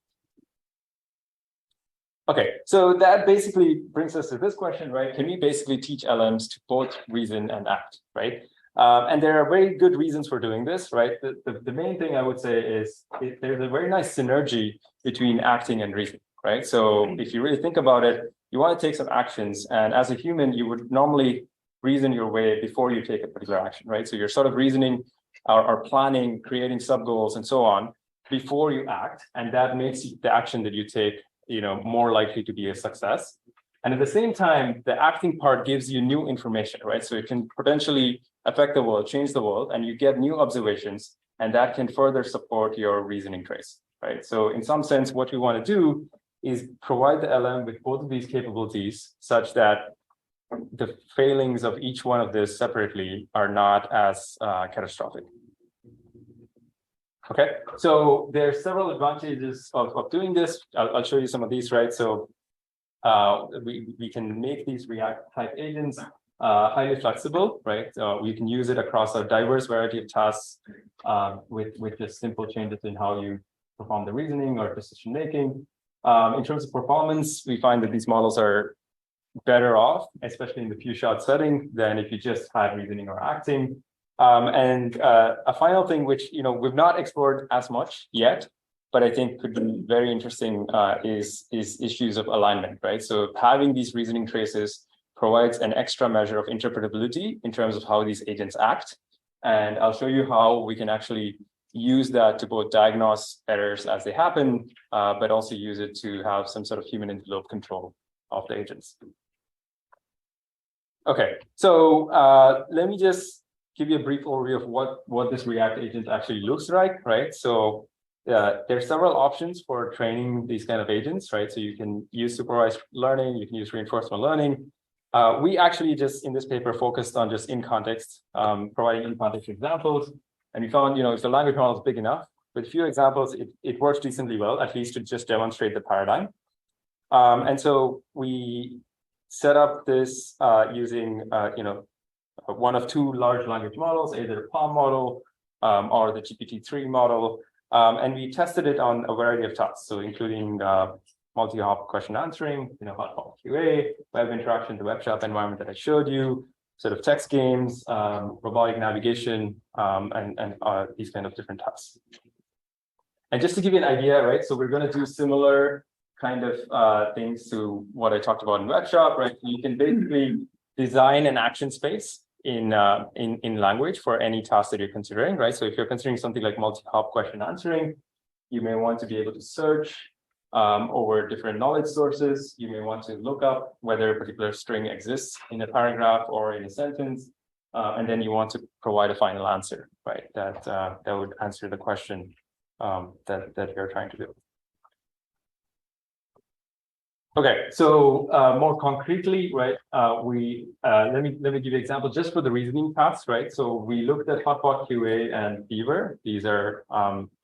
Speaker 1: Okay, so that basically brings us to this question, right? Can we basically teach LMs to both reason and act, right? And there are very good reasons for doing this, right? The main thing I would say is there's a very nice synergy between acting and reasoning, right? So if you really think about it, you want to take some actions, and as a human, you would normally reason your way before you take a particular action, right? So you're sort of reasoning or planning, creating sub goals and so on before you act, and that makes the action that you take more likely to be a success. And at the same time, the acting part gives you new information, right? So it can potentially affect the world, change the world, and you get new observations, and that can further support your reasoning trace, right? So in some sense, what we want to do is provide the LM with both of these capabilities such that the failings of each one of this separately are not as catastrophic. Okay, so there are several advantages of doing this. I'll show you some of these, right? So we can make these React type agents highly flexible, right? We can use it across a diverse variety of tasks with just simple changes in how you perform the reasoning or decision making. In terms of performance, we find that these models are better off, especially in the few shot setting, than if you just had reasoning or acting. And a final thing, which we've not explored as much yet, but I think could be very interesting, is issues of alignment, right? So having these reasoning traces provides an extra measure of interpretability in terms of how these agents act. And I'll show you how we can actually use that to both diagnose errors as they happen, but also use it to have some sort of human in the loop control of the agents. Okay, so let me just give you a brief overview of what this React agent actually looks like, right? So there are several options for training these kind of agents, right? So you can use supervised learning, you can use reinforcement learning. We actually just in this paper focused on just in context, providing in context examples. And we found, if the language model is big enough, with a few examples, it works decently well, at least to just demonstrate the paradigm. And so we set up this using, one of two large language models, either the PaLM model or the GPT-3 model. And we tested it on a variety of tasks, so including multi-hop question answering, hot QA, web interaction, the web shop environment that I showed you, sort of text games, robotic navigation, and these kind of different tasks. And just to give you an idea, right? So we're going to do similar kind of things to what I talked about in web shop, right? You can basically design an action space in language for any task that you're considering, right? So if you're considering something like multi-hop question answering, you may want to be able to search over different knowledge sources. You may want to look up whether a particular string exists in a paragraph or in a sentence, and then you want to provide a final answer, right? That would answer the question that you're trying to do. Okay, so more concretely, right? Let me give you an example just for the reasoning tasks, right? So we looked at Hotbot QA and Fever. These are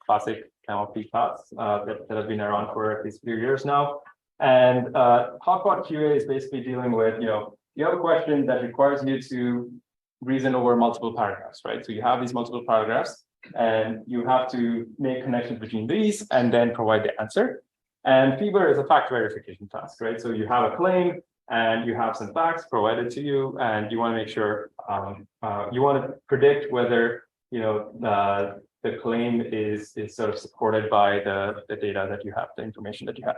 Speaker 1: classic NLP tasks that have been around for at least a few years now. And Hotbot QA is basically dealing with, you have a question that requires you to reason over multiple paragraphs, right? So you have these multiple paragraphs, and you have to make connections between these and then provide the answer. And Fever is a fact verification task, right? So you have a claim and you have some facts provided to you, and you want to make sure you want to predict whether the claim is sort of supported by the data that you have, the information that you have.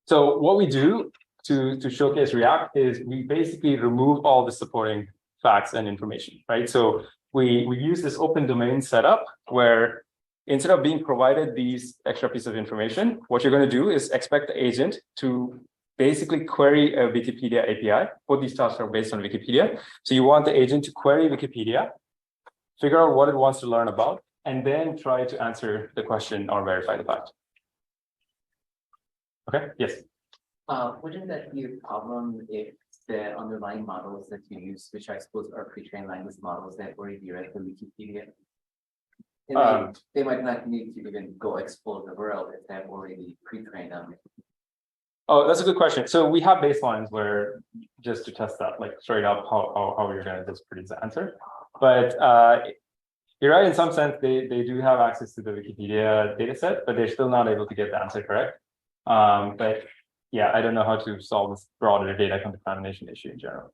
Speaker 1: So what we do to showcase React is we basically remove all the supporting facts and information, right? So we use this open domain setup where instead of being provided these extra pieces of information, what you're going to do is expect the agent to basically query a Wikipedia API. Both these tasks are based on Wikipedia. So you want the agent to query Wikipedia, figure out what it wants to learn about, and then try to answer the question or verify the fact. Okay, yes.
Speaker 6: Wouldn't that be a problem if the underlying models that you use, which I suppose are pre-trained language models that already read the Wikipedia? And they might not need to even go explore the world if they've already pre-trained them.
Speaker 1: Oh, that's a good question. So we have baselines where just to test that, like straight up how you're going to just produce the answer. But you're right, in some sense, they do have access to the Wikipedia data set, but they're still not able to get the answer correct. But yeah, I don't know how to solve this broader data contamination issue in general.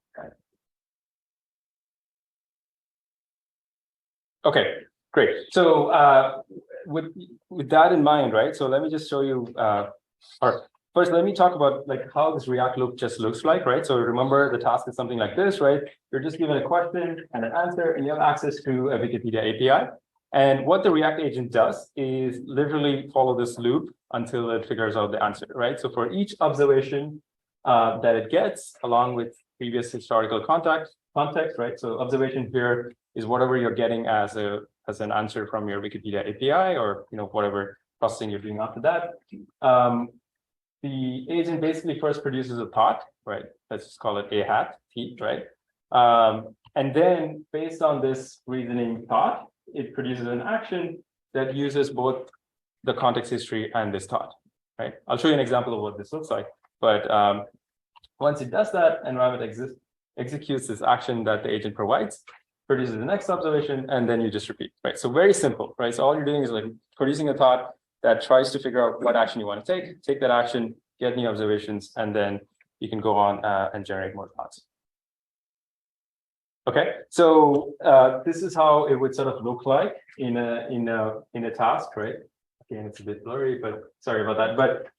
Speaker 1: Okay, great. So with that in mind, right? So let me just show you, or first, let me talk about like how this React loop just looks like, right? So remember, the task is something like this, right? You're just given a question and an answer, and you have access to a Wikipedia API. And what the React agent does is literally follow this loop until it figures out the answer, right? So for each observation that it gets, along with previous historical context, right? So observation here is whatever you're getting as an answer from your Wikipedia API, or whatever processing you're doing after that. The agent basically first produces a thought, right? Let's just call it a hat, T, right? And then based on this reasoning thought, it produces an action that uses both the context history and this thought, right? I'll show you an example of what this looks like. But once it does that, environment executes this action that the agent provides, produces the next observation, and then you just repeat, right? So very simple, right? So all you're doing is like producing a thought that tries to figure out what action you want to take that action, get new observations, and then you can go on and generate more thoughts. Okay, so this is how it would sort of look like in a task, right? Again, it's a bit blurry, but sorry about that. But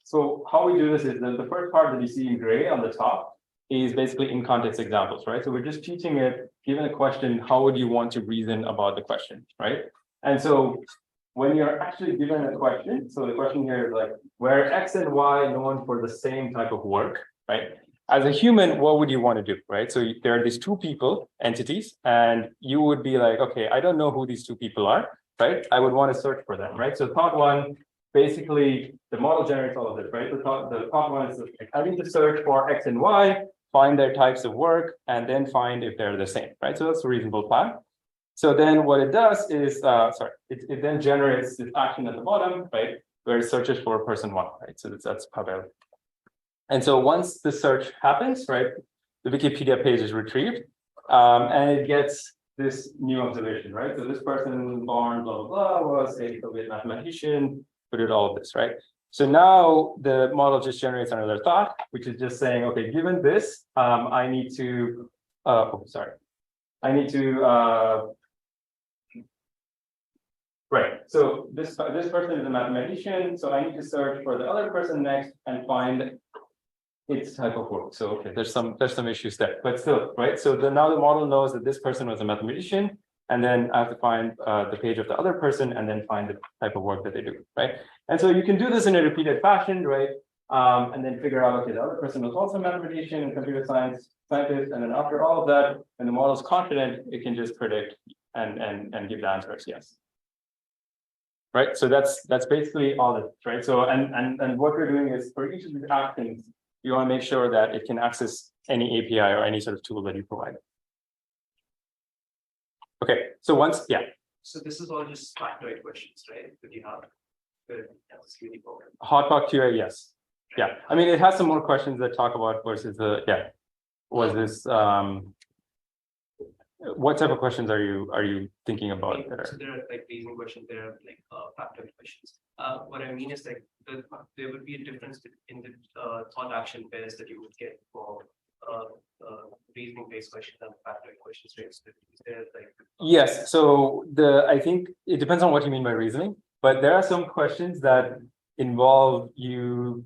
Speaker 1: so how we do this is the first part that you see in gray on the top is basically in context examples, right? So we're just teaching it, given a question, how would you want to reason about the question, right? And so when you're actually given a question, so the question here is like, where X and Y known for the same type of work, right? As a human, what would you want to do, right? So there are these two people, entities, and you would be like, okay, I don't know who these two people are, right? I would want to search for them, right? So thought one, basically, the model generates all of this, right? The thought one is like, I need to search for X and Y, find their types of work, and then find if they're the same, right? So that's a reasonable plan. So then what it does is, it then generates this action at the bottom, right? Where it searches for person one, right? So that's Pavel. And so once the search happens, right, the Wikipedia page is retrieved, and it gets this new observation, right? So this person born, blah, blah, blah, was a Soviet mathematician, who did all of this, right? So now the model just generates another thought, which is just saying, okay, given this, I need to, right. So this person is a mathematician, so I need to search for the other person next and find its type of work. So okay, there's some issues there, but still, right? So now the model knows that this person was a mathematician, and then I have to find the page of the other person and then find the type of work that they do, right? And so you can do this in a repeated fashion, right? And then figure out, okay, the other person was also a mathematician and computer scientist, and then after all of that, when the model is confident, it can just predict and give the answers yes. Right, so that's basically all it, right? So and what we're doing is for each of these actions, you want to make sure that it can access any API or any sort of tool that you provide. Okay, so once, yeah.
Speaker 2: So this is all just factoid questions, right? That you have.
Speaker 1: Hotbox QA, yes. Yeah, I mean, it has some more questions that talk about versus was this what type of questions are you thinking about there?
Speaker 2: So there are like reasoning questions, there are like factoid questions. What I mean is like there would be a difference in the thought action pairs that you would get for reasoning based questions and factoid questions, right? So is there like
Speaker 1: yes, so I think it depends on what you mean by reasoning, but there are some questions that involve you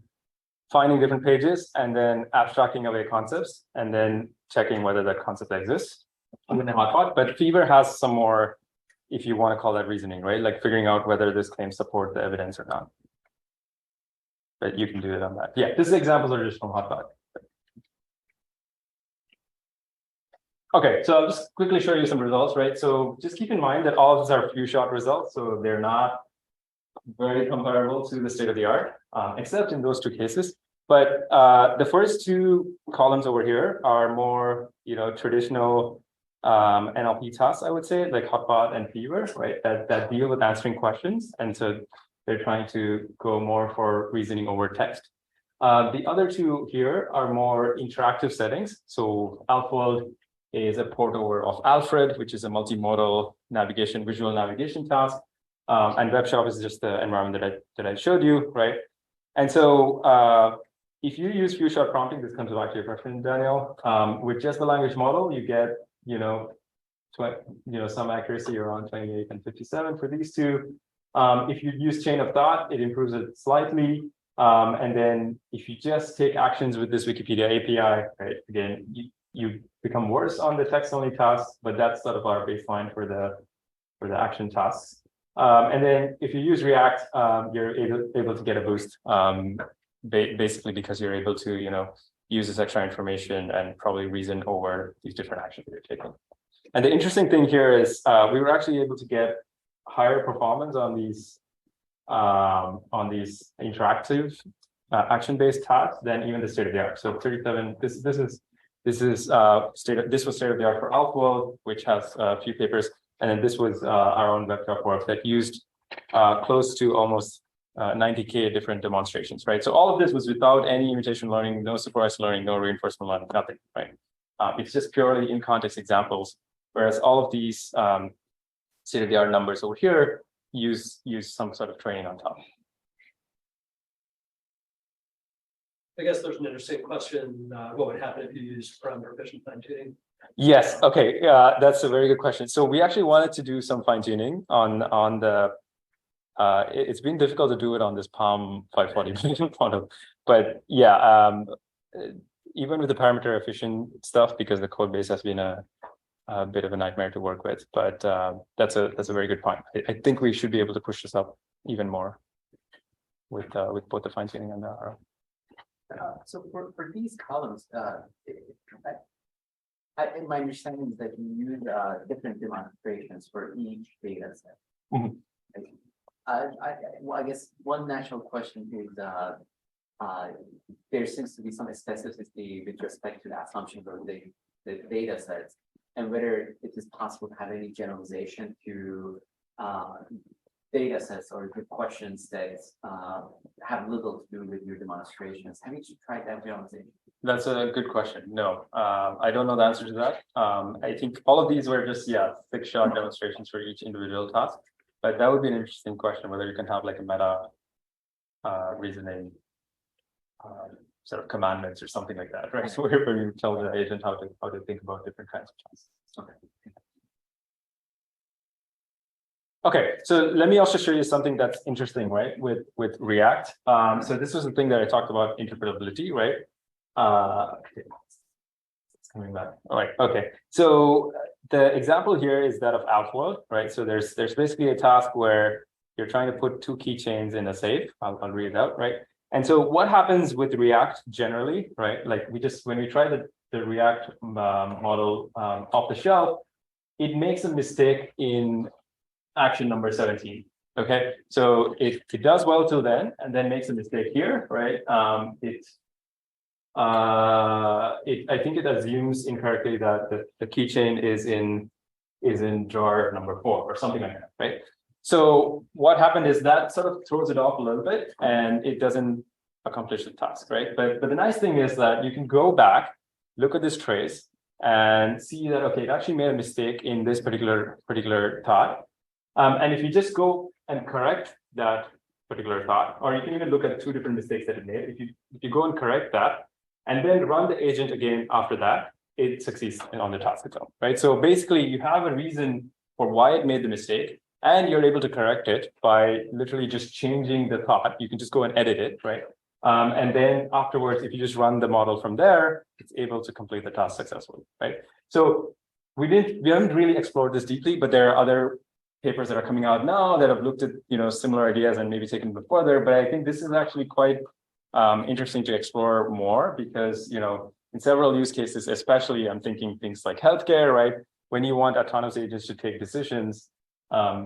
Speaker 1: finding different pages and then abstracting away concepts and then checking whether that concept exists. I'm going to hotspot, but Fever has some more if you want to call that reasoning, right? Like figuring out whether this claim support the evidence or not. But you can do it on that. Yeah, these examples are just from Hotbot. Okay, so I'll just quickly show you some results, right? So just keep in mind that all of these are few shot results, so they're not very comparable to the state of the art, except in those two cases. But the first two columns over here are more, traditional NLP tasks, I would say, like Hotbot and Fever, right? That deal with answering questions, and so they're trying to go more for reasoning over text. The other two here are more interactive settings. So AlphaWorld is a port over of Alfred, which is a multimodal navigation, visual navigation task. And WebShop is just the environment that I showed you, right? And so if you use few shot prompting, this comes back to your question, Daniel. With just the language model, you get, some accuracy around 28 and 57 for these two. If you use chain of thought, it improves it slightly. And then if you just take actions with this Wikipedia API, right, again, you become worse on the text-only tasks, but that's sort of our baseline for the action tasks. And then if you use React, you're able to get a boost, basically because you're able to, use this extra information and probably reason over these different actions that you're taking. And the interesting thing here is we were actually able to get higher performance on these interactive action-based tasks than even the state of the art. So 37. This was state of the art for AlphaWorld, which has a few papers, and then this was our own WebShop work that used close to almost 90K different demonstrations, right? So all of this was without any imitation learning, no supervised learning, no reinforcement learning, nothing, right? It's just purely in context examples, whereas all of these state of the art numbers over here use some sort of training on top.
Speaker 7: I guess there's an interesting question. What would happen if you used parameter efficient fine tuning?
Speaker 1: Yes. Okay. That's a very good question. So we actually wanted to do some fine tuning on the. It's been difficult to do it on this Palm 540 model, but yeah, even with the parameter efficient stuff, because the code base has been a bit of a nightmare to work with. But that's a very good point. I think we should be able to push this up even more with both the fine tuning and the RO.
Speaker 6: So for these columns, my understanding is that you use different demonstrations for each data set.
Speaker 1: Mhm.
Speaker 6: I guess one natural question is there seems to be some specificity with respect to the assumptions of the data sets, and whether it is possible to have any generalization to data sets or the questions that have little to do with your demonstrations. Have you tried that generalization?
Speaker 1: That's a good question. No, I don't know the answer to that. I think all of these were just, 6-shot demonstrations for each individual task. But that would be an interesting question, whether you can have like a meta reasoning sort of commandments or something like that, right? So where you tell the agent how to think about different kinds of tasks. Okay, so let me also show you something that's interesting, right? With React. So this was the thing that I talked about, interpretability, right? It's coming back. All right. Okay. So the example here is that of AlphaWorld, right? So there's basically a task where you're trying to put 2 keychains in a safe. I'll read it out, right? And so what happens with React generally, right? Like when we try the React model off the shelf, it makes a mistake in action number 17. Okay, so it does well till then, and then makes a mistake here, right? I think it assumes incorrectly that the keychain is in drawer number 4 or something like that, right? So what happened is that sort of throws it off a little bit, and it doesn't accomplish the task, right? But the nice thing is that you can go back, look at this trace, and see that okay, it actually made a mistake in this particular thought. And if you just go and correct that particular thought, or you can even look at 2 different mistakes that it made. If you go and correct that, and then run the agent again after that, it succeeds on the task itself, right? So basically, you have a reason for why it made the mistake, and you're able to correct it by literally just changing the thought. You can just go and edit it, right? And then afterwards, if you just run the model from there, it's able to complete the task successfully, right? So we haven't really explored this deeply, but there are other papers that are coming out now that have looked at, similar ideas and maybe taken them further. But I think this is actually quite interesting to explore more because, in several use cases, especially I'm thinking things like healthcare, right? When you want autonomous agents to take decisions,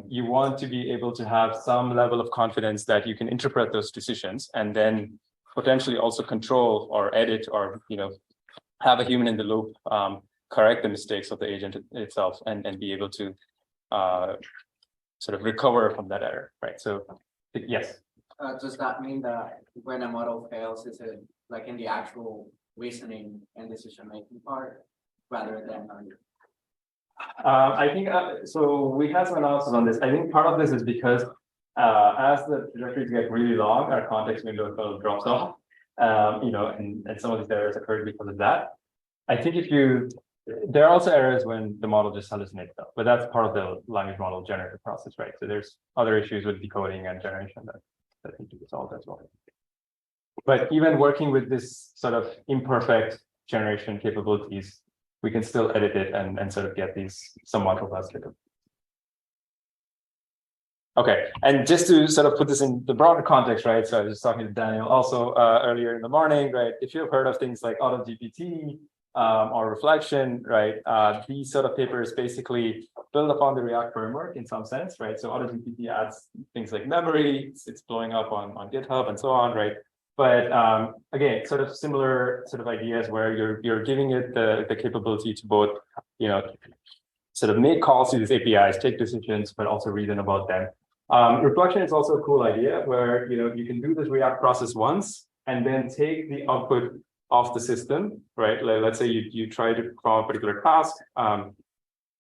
Speaker 1: you want to be able to have some level of confidence that you can interpret those decisions and then potentially also control or edit or, have a human in the loop, correct the mistakes of the agent itself and be able to sort of recover from that error, right? So, yes.
Speaker 6: Does that mean that when a model fails, is it like in the actual reasoning and decision-making part rather than on
Speaker 1: I think, so we had some analysis on this. I think part of this is because as the trajectories get really long, our context window sort of drops off, and some of these errors occurred because of that. I think there are also errors when the model just hallucinates stuff, but that's part of the language model generative process, right? So there's other issues with decoding and generation that need to be solved as well. But even working with this sort of imperfect generation capabilities, we can still edit it and sort of get these somewhat robust capabilities. Okay, and just to sort of put this in the broader context, right? So I was talking to Daniel also earlier in the morning, right? If you've heard of things like AutoGPT or Reflection, right? These sort of papers basically build upon the React framework in some sense, right? So AutoGPT adds things like memory, it's blowing up on GitHub and so on, right? But again, sort of similar sort of ideas where you're giving it the capability to both, sort of make calls to these APIs, take decisions, but also reason about them. Reflection is also a cool idea where you can do this React process once and then take the output of the system, right? Like, let's say you try to perform a particular task,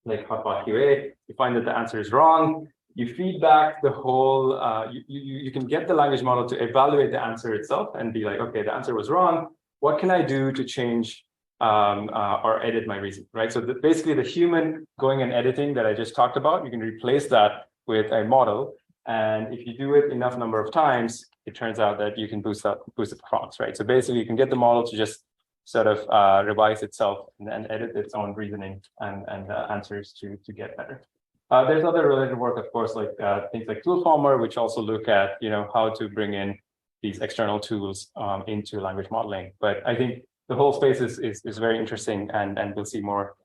Speaker 1: like hotbot QA, you find that the answer is wrong. You feed back the whole, you can get the language model to evaluate the answer itself and be like, okay, the answer was wrong. What can I do to change or edit my reason, right? So basically the human going and editing that I just talked about, you can replace that with a model. And if you do it enough number of times, it turns out that you can boost the performance, right? So basically you can get the model to just sort of revise itself and edit its own reasoning and answers to get better. There's other related work, of course, like things like Toolformer, which also look at, how to bring in these external tools into language modeling. But I think the whole space is very interesting, and we'll see more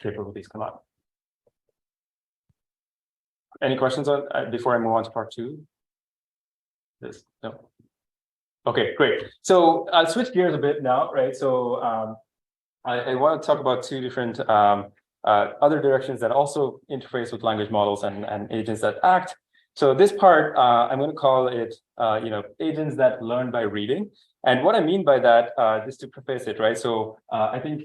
Speaker 1: capabilities come out. Any questions on before I move on to part two? This no. Okay, great. So I'll switch gears a bit now, right? So I want to talk about two different other directions that also interface with language models and agents that act. So this part, I'm going to call it, agents that learn by reading. And what I mean by that, just to preface it, right? So I think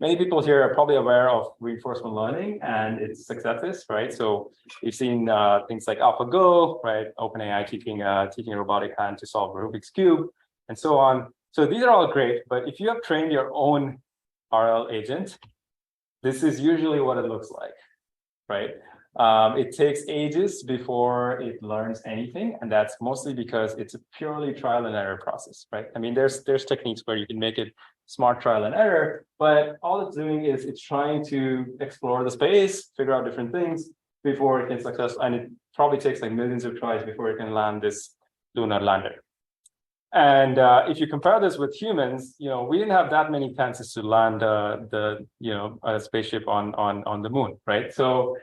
Speaker 1: many people here are probably aware of reinforcement learning and its successes, right? So we've seen things like AlphaGo, right? OpenAI teaching a robotic hand to solve Rubik's Cube and so on. So these are all great, but if you have trained your own RL agent, this is usually what it looks like, right? It takes ages before it learns anything, and that's mostly because it's a purely trial and error process, right? I mean, there's techniques where you can make it smart trial and error, but all it's doing is it's trying to explore the space, figure out different things before it can successful, and it probably takes like millions of tries before it can land this lunar lander. And if you compare this with humans, we didn't have that many chances to land a spaceship on the moon, right? So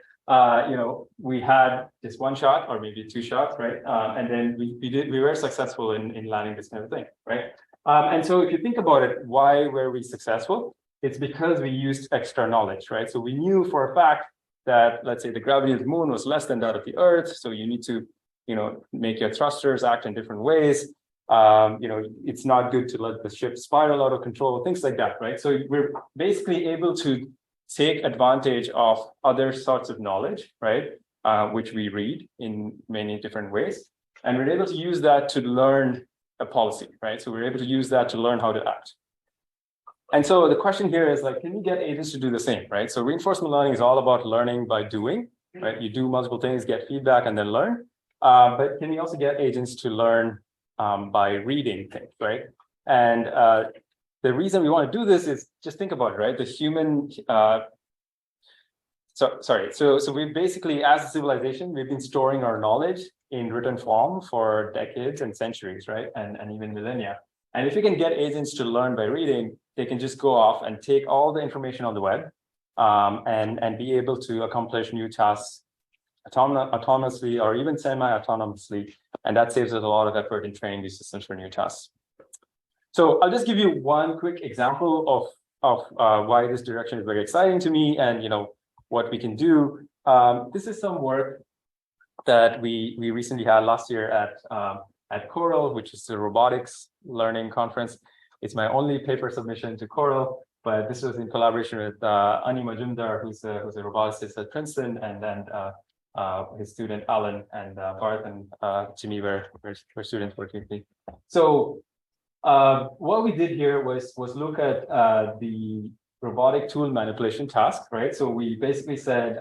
Speaker 1: we had just one shot or maybe two shots, right? And then we were successful in landing this kind of thing, right? And so if you think about it, why were we successful? It's because we used extra knowledge, right? So we knew for a fact that, let's say, the gravity of the moon was less than that of the Earth. So you need to, make your thrusters act in different ways. It's not good to let the ship spiral out of control, things like that, right? So we're basically able to take advantage of other sorts of knowledge, right? Which we read in many different ways. And we're able to use that to learn a policy, right? So we're able to use that to learn how to act. And so the question here is like, can you get agents to do the same, right? So reinforcement learning is all about learning by doing, right? You do multiple things, get feedback, and then learn. But can you also get agents to learn by reading things, right? And the reason we want to do this is just think about it, right? The human, So we basically, as a civilization, we've been storing our knowledge in written form for decades and centuries, right? And even millennia. And if you can get agents to learn by reading, they can just go off and take all the information on the web and be able to accomplish new tasks autonomously or even semi-autonomously. And that saves us a lot of effort in training these systems for new tasks. So I'll just give you one quick example of why this direction is very exciting to me and what we can do. This is some work that we recently had last year at Coral, which is the robotics learning conference. It's my only paper submission to Coral, but this was in collaboration with Ani Majumdar, who's a roboticist at Princeton, and then his student Alan and Garth and Jimmy were students working with me. So what we did here was look at the robotic tool manipulation task, right? So we basically said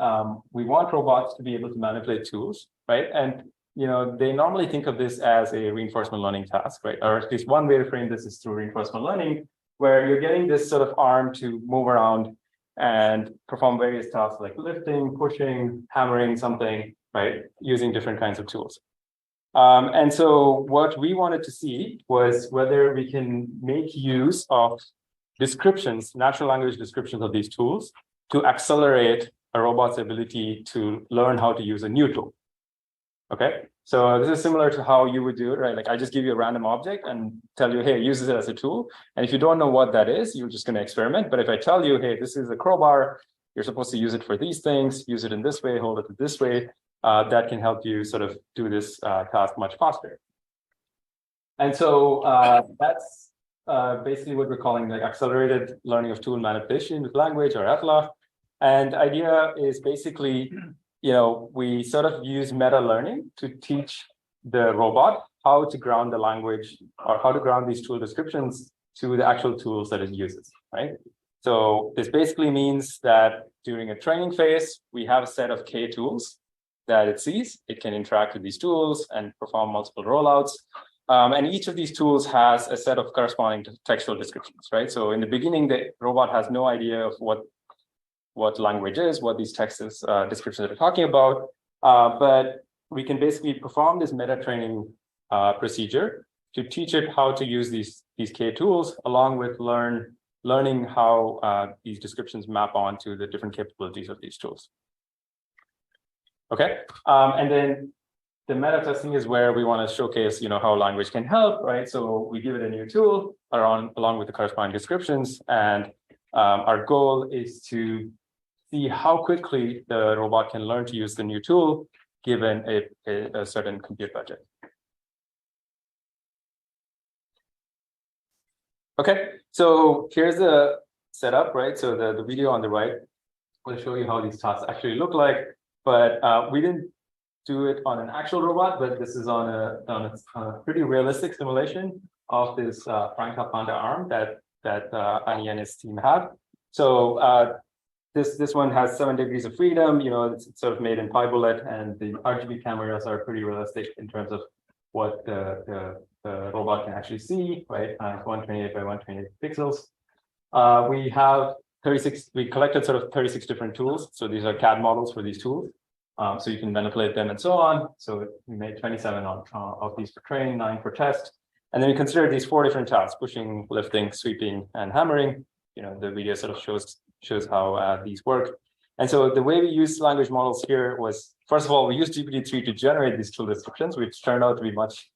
Speaker 1: we want robots to be able to manipulate tools, right? And they normally think of this as a reinforcement learning task, right? Or at least one way to frame this is through reinforcement learning, where you're getting this sort of arm to move around and perform various tasks like lifting, pushing, hammering something, right? Using different kinds of tools. And so what we wanted to see was whether we can make use of descriptions, natural language descriptions of these tools to accelerate a robot's ability to learn how to use a new tool. Okay, so this is similar to how you would do it, right? Like I just give you a random object and tell you, hey, use it as a tool. And if you don't know what that is, you're just going to experiment. But if I tell you, hey, this is a crowbar, you're supposed to use it for these things, use it in this way, hold it this way, that can help you sort of do this task much faster. And so that's basically what we're calling like accelerated learning of tool manipulation with language, or ATLA. And the idea is basically, we sort of use meta learning to teach the robot how to ground the language or how to ground these tool descriptions to the actual tools that it uses, right? So this basically means that during a training phase, we have a set of K tools that it sees. It can interact with these tools and perform multiple rollouts. And each of these tools has a set of corresponding textual descriptions, right? So in the beginning, the robot has no idea of what language is, what these text descriptions are talking about. But we can basically perform this meta training procedure to teach it how to use these K tools, along with learning how these descriptions map onto the different capabilities of these tools. Okay, and then the meta testing is where we want to showcase, how language can help, right? So we give it a new tool along with the corresponding descriptions, and our goal is to see how quickly the robot can learn to use the new tool given a certain compute budget. Okay, so here's the setup, right? So the video on the right will show you how these tasks actually look like, but we didn't do it on an actual robot, but this is on a pretty realistic simulation of this Franca Panda arm that Ani and his team have. So this one has 7 degrees of freedom. It's sort of made in PyBullet, and the RGB cameras are pretty realistic in terms of what the robot can actually see, right? It's 128 by 128 pixels. We have 36. We collected sort of 36 different tools. So these are CAD models for these tools. So you can manipulate them and so on. So we made 27 of these for training, 9 for test. And then we considered these 4 different tasks: pushing, lifting, sweeping, and hammering. The video sort of shows how these work. And so the way we use language models here was, first of all, we used GPT-3 to generate these tool descriptions, which turned out to be much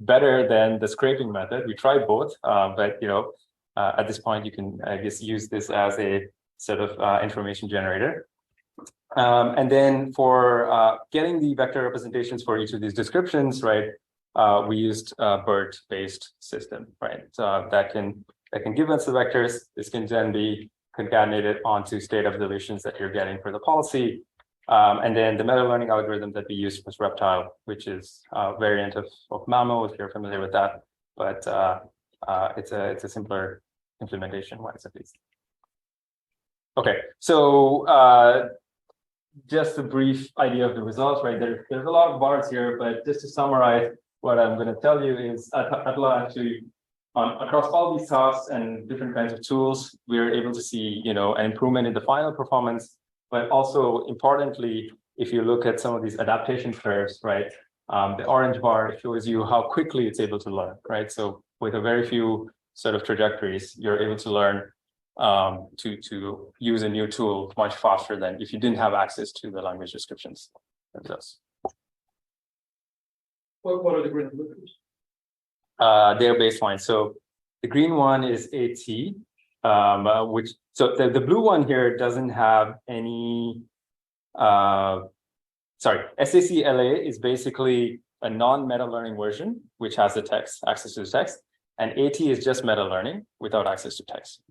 Speaker 1: better than the scraping method. We tried both, but at this point, you can, I guess, use this as a sort of information generator. And then for getting the vector representations for each of these descriptions, right, we used a BERT-based system, right? So that can give us the vectors. This can then be concatenated onto state observations that you're getting for the policy. And then the meta learning algorithm that we used was Reptile, which is a variant of Mammo, if you're familiar with that. But it's a simpler implementation wise, at least. Okay, so just a brief idea of the results, right? There's a lot of bars here, but just to summarize, what I'm going to tell you is Atla actually, across all these tasks and different kinds of tools, we're able to see, an improvement in the final performance But also importantly, if you look at some of these adaptation curves, right, the orange bar shows you how quickly it's able to learn, right? So with a very few sort of trajectories, you're able to learn to use a new tool much faster than if you didn't have access to the language descriptions themselves.
Speaker 7: What are the green limiters?
Speaker 1: Their baseline. So the green one is AT, which so the blue one here doesn't have any. Sorry, SAC-LA is basically a non-meta learning version, which has the text, access to the text, and AT is just meta learning without access to text.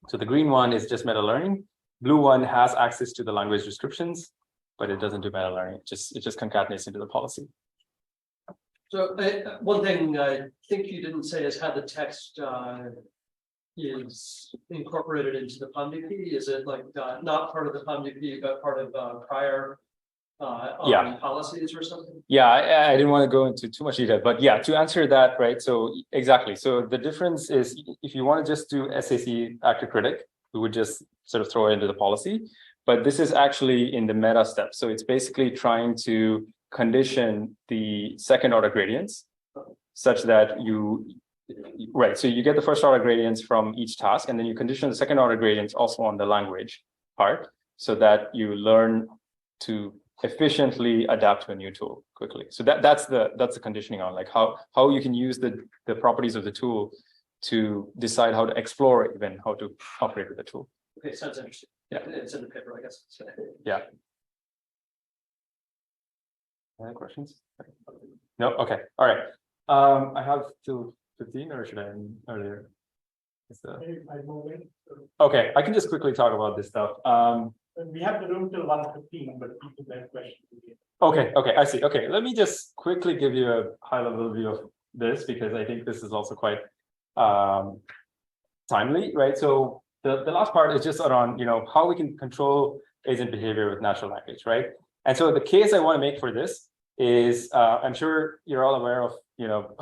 Speaker 1: So the green one is just meta learning. Blue one has access to the language descriptions, but it doesn't do meta learning. It just concatenates into the policy.
Speaker 7: So one thing I think you didn't say is how the text is incorporated into the PUMDP. Is it like not part of the PUMDP, but part of prior policies or something?
Speaker 1: Yeah, I didn't want to go into too much detail, but yeah, to answer that, right? So exactly. So the difference is if you want to just do SAC actor critic, we would just sort of throw it into the policy. But this is actually in the meta step. So it's basically trying to condition the second order gradients such that right. So you get the first order gradients from each task, and then you condition the second order gradients also on the language part so that you learn to efficiently adapt to a new tool quickly. So that's the conditioning on like how you can use the properties of the tool to decide how to explore even how to operate with the tool.
Speaker 7: Okay, sounds interesting.
Speaker 1: Yeah,
Speaker 7: it's in the paper, I guess.
Speaker 1: Yeah. Any questions? No. Okay. All right. I have till 15, or should I end earlier? Okay, I can just quickly talk about this stuff.
Speaker 5: We have the room till 1:15, but people have questions.
Speaker 1: Okay, I see. Okay, let me just quickly give you a high-level view of this because I think this is also quite timely, right? So the last part is just around how we can control agent behavior with natural language, right? And so the case I want to make for this is I'm sure you're all aware of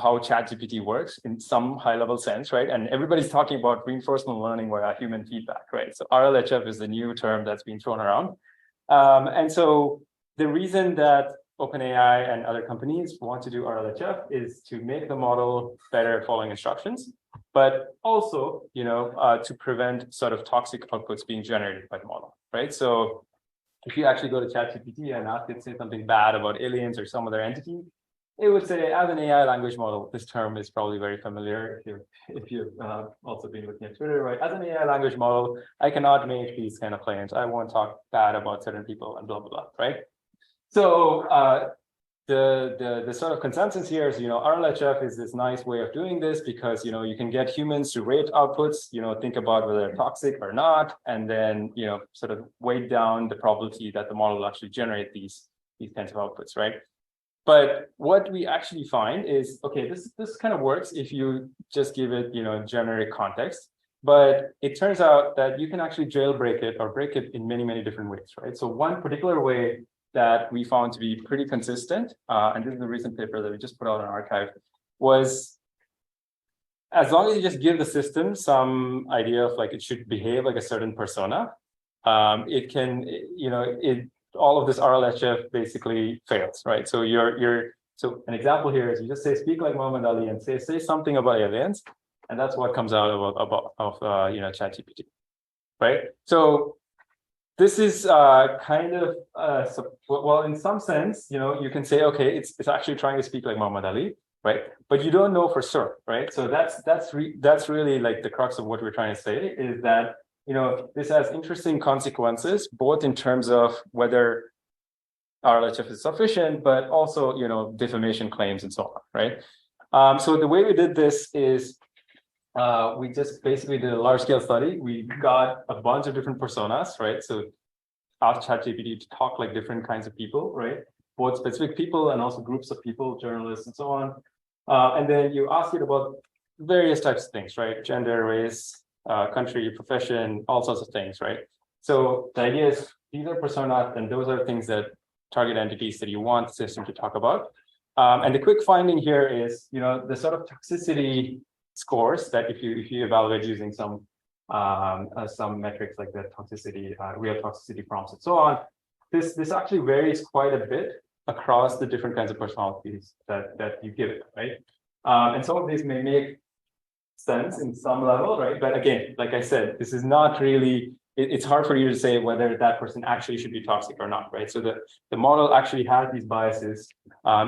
Speaker 1: how ChatGPT works in some high-level sense, right? And everybody's talking about reinforcement learning via human feedback, right? So RLHF is the new term that's being thrown around. And so the reason that OpenAI and other companies want to do RLHF is to make the model better at following instructions, but also, to prevent sort of toxic outputs being generated by the model, right? So if you actually go to ChatGPT and ask it to say something bad about aliens or some other entity, it would say, as an AI language model, this term is probably very familiar if you've also been looking at Twitter, right? As an AI language model, I cannot make these kind of claims. I won't talk bad about certain people and blah, blah, blah, right? So the sort of consensus here is, RLHF is this nice way of doing this because, you can get humans to rate outputs, think about whether they're toxic or not, and then, sort of weight down the probability that the model will actually generate these kinds of outputs, right? But what we actually find is, okay, this kind of works if you just give it, generic context, but it turns out that you can actually jailbreak it or break it in many, many different ways, right? So one particular way that we found to be pretty consistent, and this is a recent paper that we just put out on archive, was as long as you just give the system some idea of like it should behave like a certain persona, it can, all of this RLHF basically fails, right? So so an example here is you just say speak like Muhammad Ali and say something about aliens, and that's what comes out of ChatGPT, right? So this is kind of well, in some sense, you can say, okay, it's actually trying to speak like Muhammad Ali, right? But you don't know for sure, right? So that's really like the crux of what we're trying to say is that this has interesting consequences, both in terms of whether RLHF is sufficient, but also defamation claims and so on, right? So the way we did this is we just basically did a large-scale study. We got a bunch of different personas, right? So asked ChatGPT to talk like different kinds of people, right? Both specific people and also groups of people, journalists and so on. And then you ask it about various types of things, right? Gender, race, country, profession, all sorts of things, right? So the idea is these are personas, and those are things that target entities that you want the system to talk about. And the quick finding here is, the sort of toxicity scores that if you evaluate using some some metrics like the toxicity, real toxicity prompts, and so on. This actually varies quite a bit across the different kinds of personalities that you give it, right? And some of these may make sense in some level, right? But again, like I said, this is not really, it's hard for you to say whether that person actually should be toxic or not, right? So the model actually has these biases,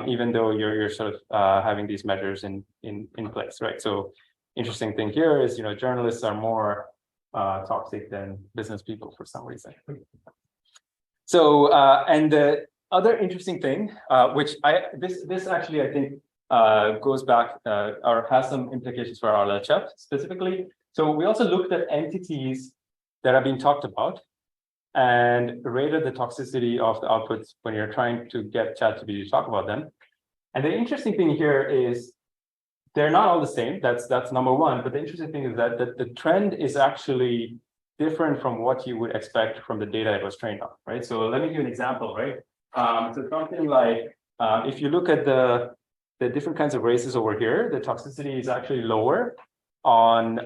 Speaker 1: even though you're sort of having these measures in place, right? So interesting thing here is, journalists are more toxic than business people for some reason. So, and the other interesting thing, which this actually, I think, goes back or has some implications for our LLM specifically. So we also looked at entities that are being talked about and rated the toxicity of the outputs when you're trying to get ChatGPT to talk about them. And the interesting thing here is they're not all the same. That's number one. But the interesting thing is that the trend is actually different from what you would expect from the data it was trained on, right? So let me give you an example, right? So something like if you look at the different kinds of races over here, the toxicity is actually lower on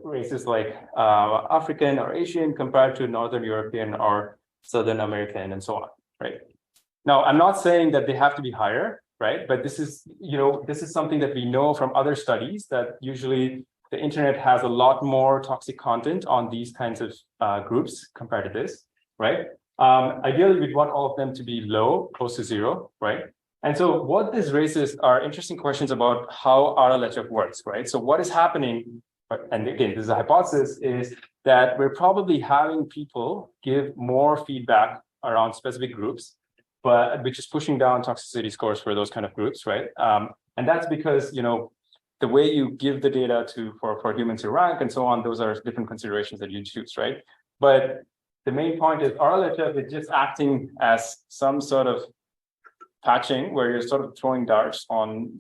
Speaker 1: races like African or Asian compared to Northern European or Southern American and so on, right? Now, I'm not saying that they have to be higher, right? But this is, this is something that we know from other studies that usually the internet has a lot more toxic content on these kinds of groups compared to this, right? Ideally, we'd want all of them to be low, close to zero, right? And so what this raises are interesting questions about how RLHF works, right? So what is happening, and again, this is a hypothesis, is that we're probably having people give more feedback around specific groups, but which is pushing down toxicity scores for those kind of groups, right? And that's because, the way you give the data for humans to rank and so on, those are different considerations that you choose, right? But the main point is RLHF is just acting as some sort of patching where you're sort of throwing darts on,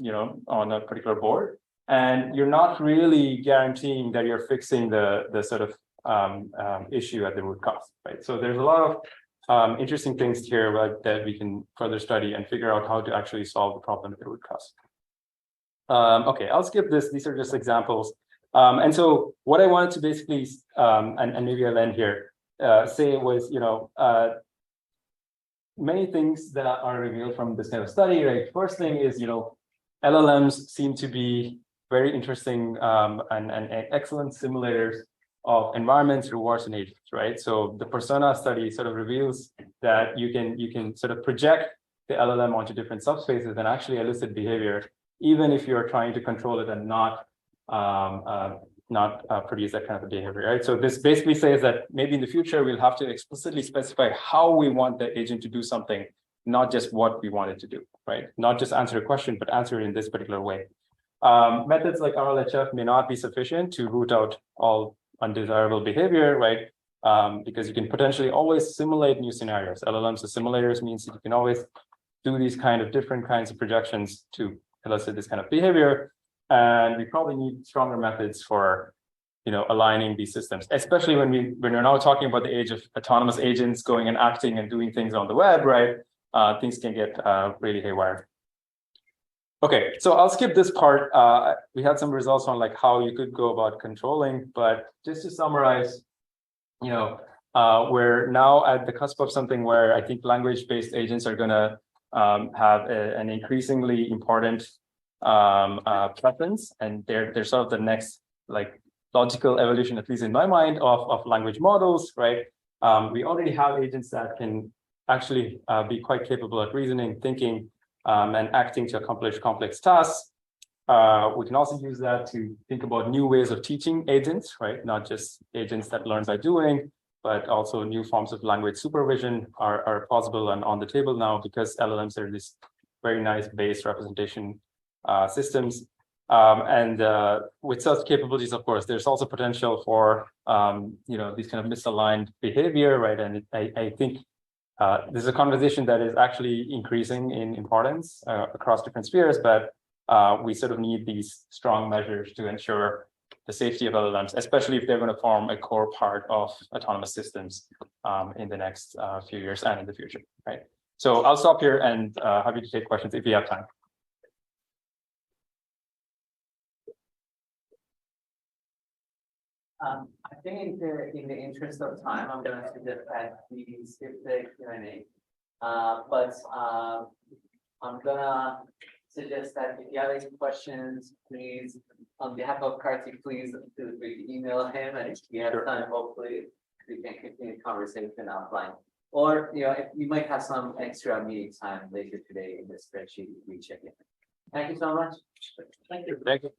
Speaker 1: on a particular board, and you're not really guaranteeing that you're fixing the sort of issue at the root cause, right? So there's a lot of interesting things here that we can further study and figure out how to actually solve the problem at the root cause. Okay, I'll skip this. These are just examples. And so what I wanted to basically, and maybe I'll end here, say was, many things that are revealed from this kind of study, right? First thing is, LLMs seem to be very interesting and excellent simulators of environments, rewards, and agents, right? So the persona study sort of reveals that you can sort of project the LLM onto different subspaces and actually elicit behavior, even if you're trying to control it and not produce that kind of behavior, right? So this basically says that maybe in the future, we'll have to explicitly specify how we want the agent to do something, not just what we want it to do, right? Not just answer a question, but answer it in this particular way. Methods like RLHF may not be sufficient to root out all undesirable behavior, right? Because you can potentially always simulate new scenarios. LLMs as simulators means that you can always do these kind of different kinds of projections to elicit this kind of behavior. And we probably need stronger methods for, aligning these systems, especially when we're now talking about the age of autonomous agents going and acting and doing things on the web, right? Things can get really haywire. Okay, so I'll skip this part. We had some results on like how you could go about controlling, but just to summarize, we're now at the cusp of something where I think language-based agents are going to have an increasingly important preference, and they're sort of the next like logical evolution, at least in my mind, of language models, right? We already have agents that can actually be quite capable at reasoning, thinking, and acting to accomplish complex tasks. We can also use that to think about new ways of teaching agents, right? Not just agents that learn by doing, but also new forms of language supervision are possible and on the table now because LLMs are these very nice base representation systems. And with such capabilities, of course, there's also potential for these kind of misaligned behavior, right? And I think this is a conversation that is actually increasing in importance across different spheres, but we sort of need these strong measures to ensure the safety of LLMs, especially if they're going to form a core part of autonomous systems in the next few years and in the future, right? So I'll stop here and happy to take questions if you have time.
Speaker 6: I think in the interest of time, I'm gonna suggest that we skip the Q&A. But I'm gonna suggest that if you have any questions, please, on behalf of Karthik, please feel free to email him, and if we have time, hopefully we can continue the conversation offline. Or, if you might have some extra meeting time later today in the spreadsheet, we check it. Thank you so much.
Speaker 5: Thank you.
Speaker 1: Thank you.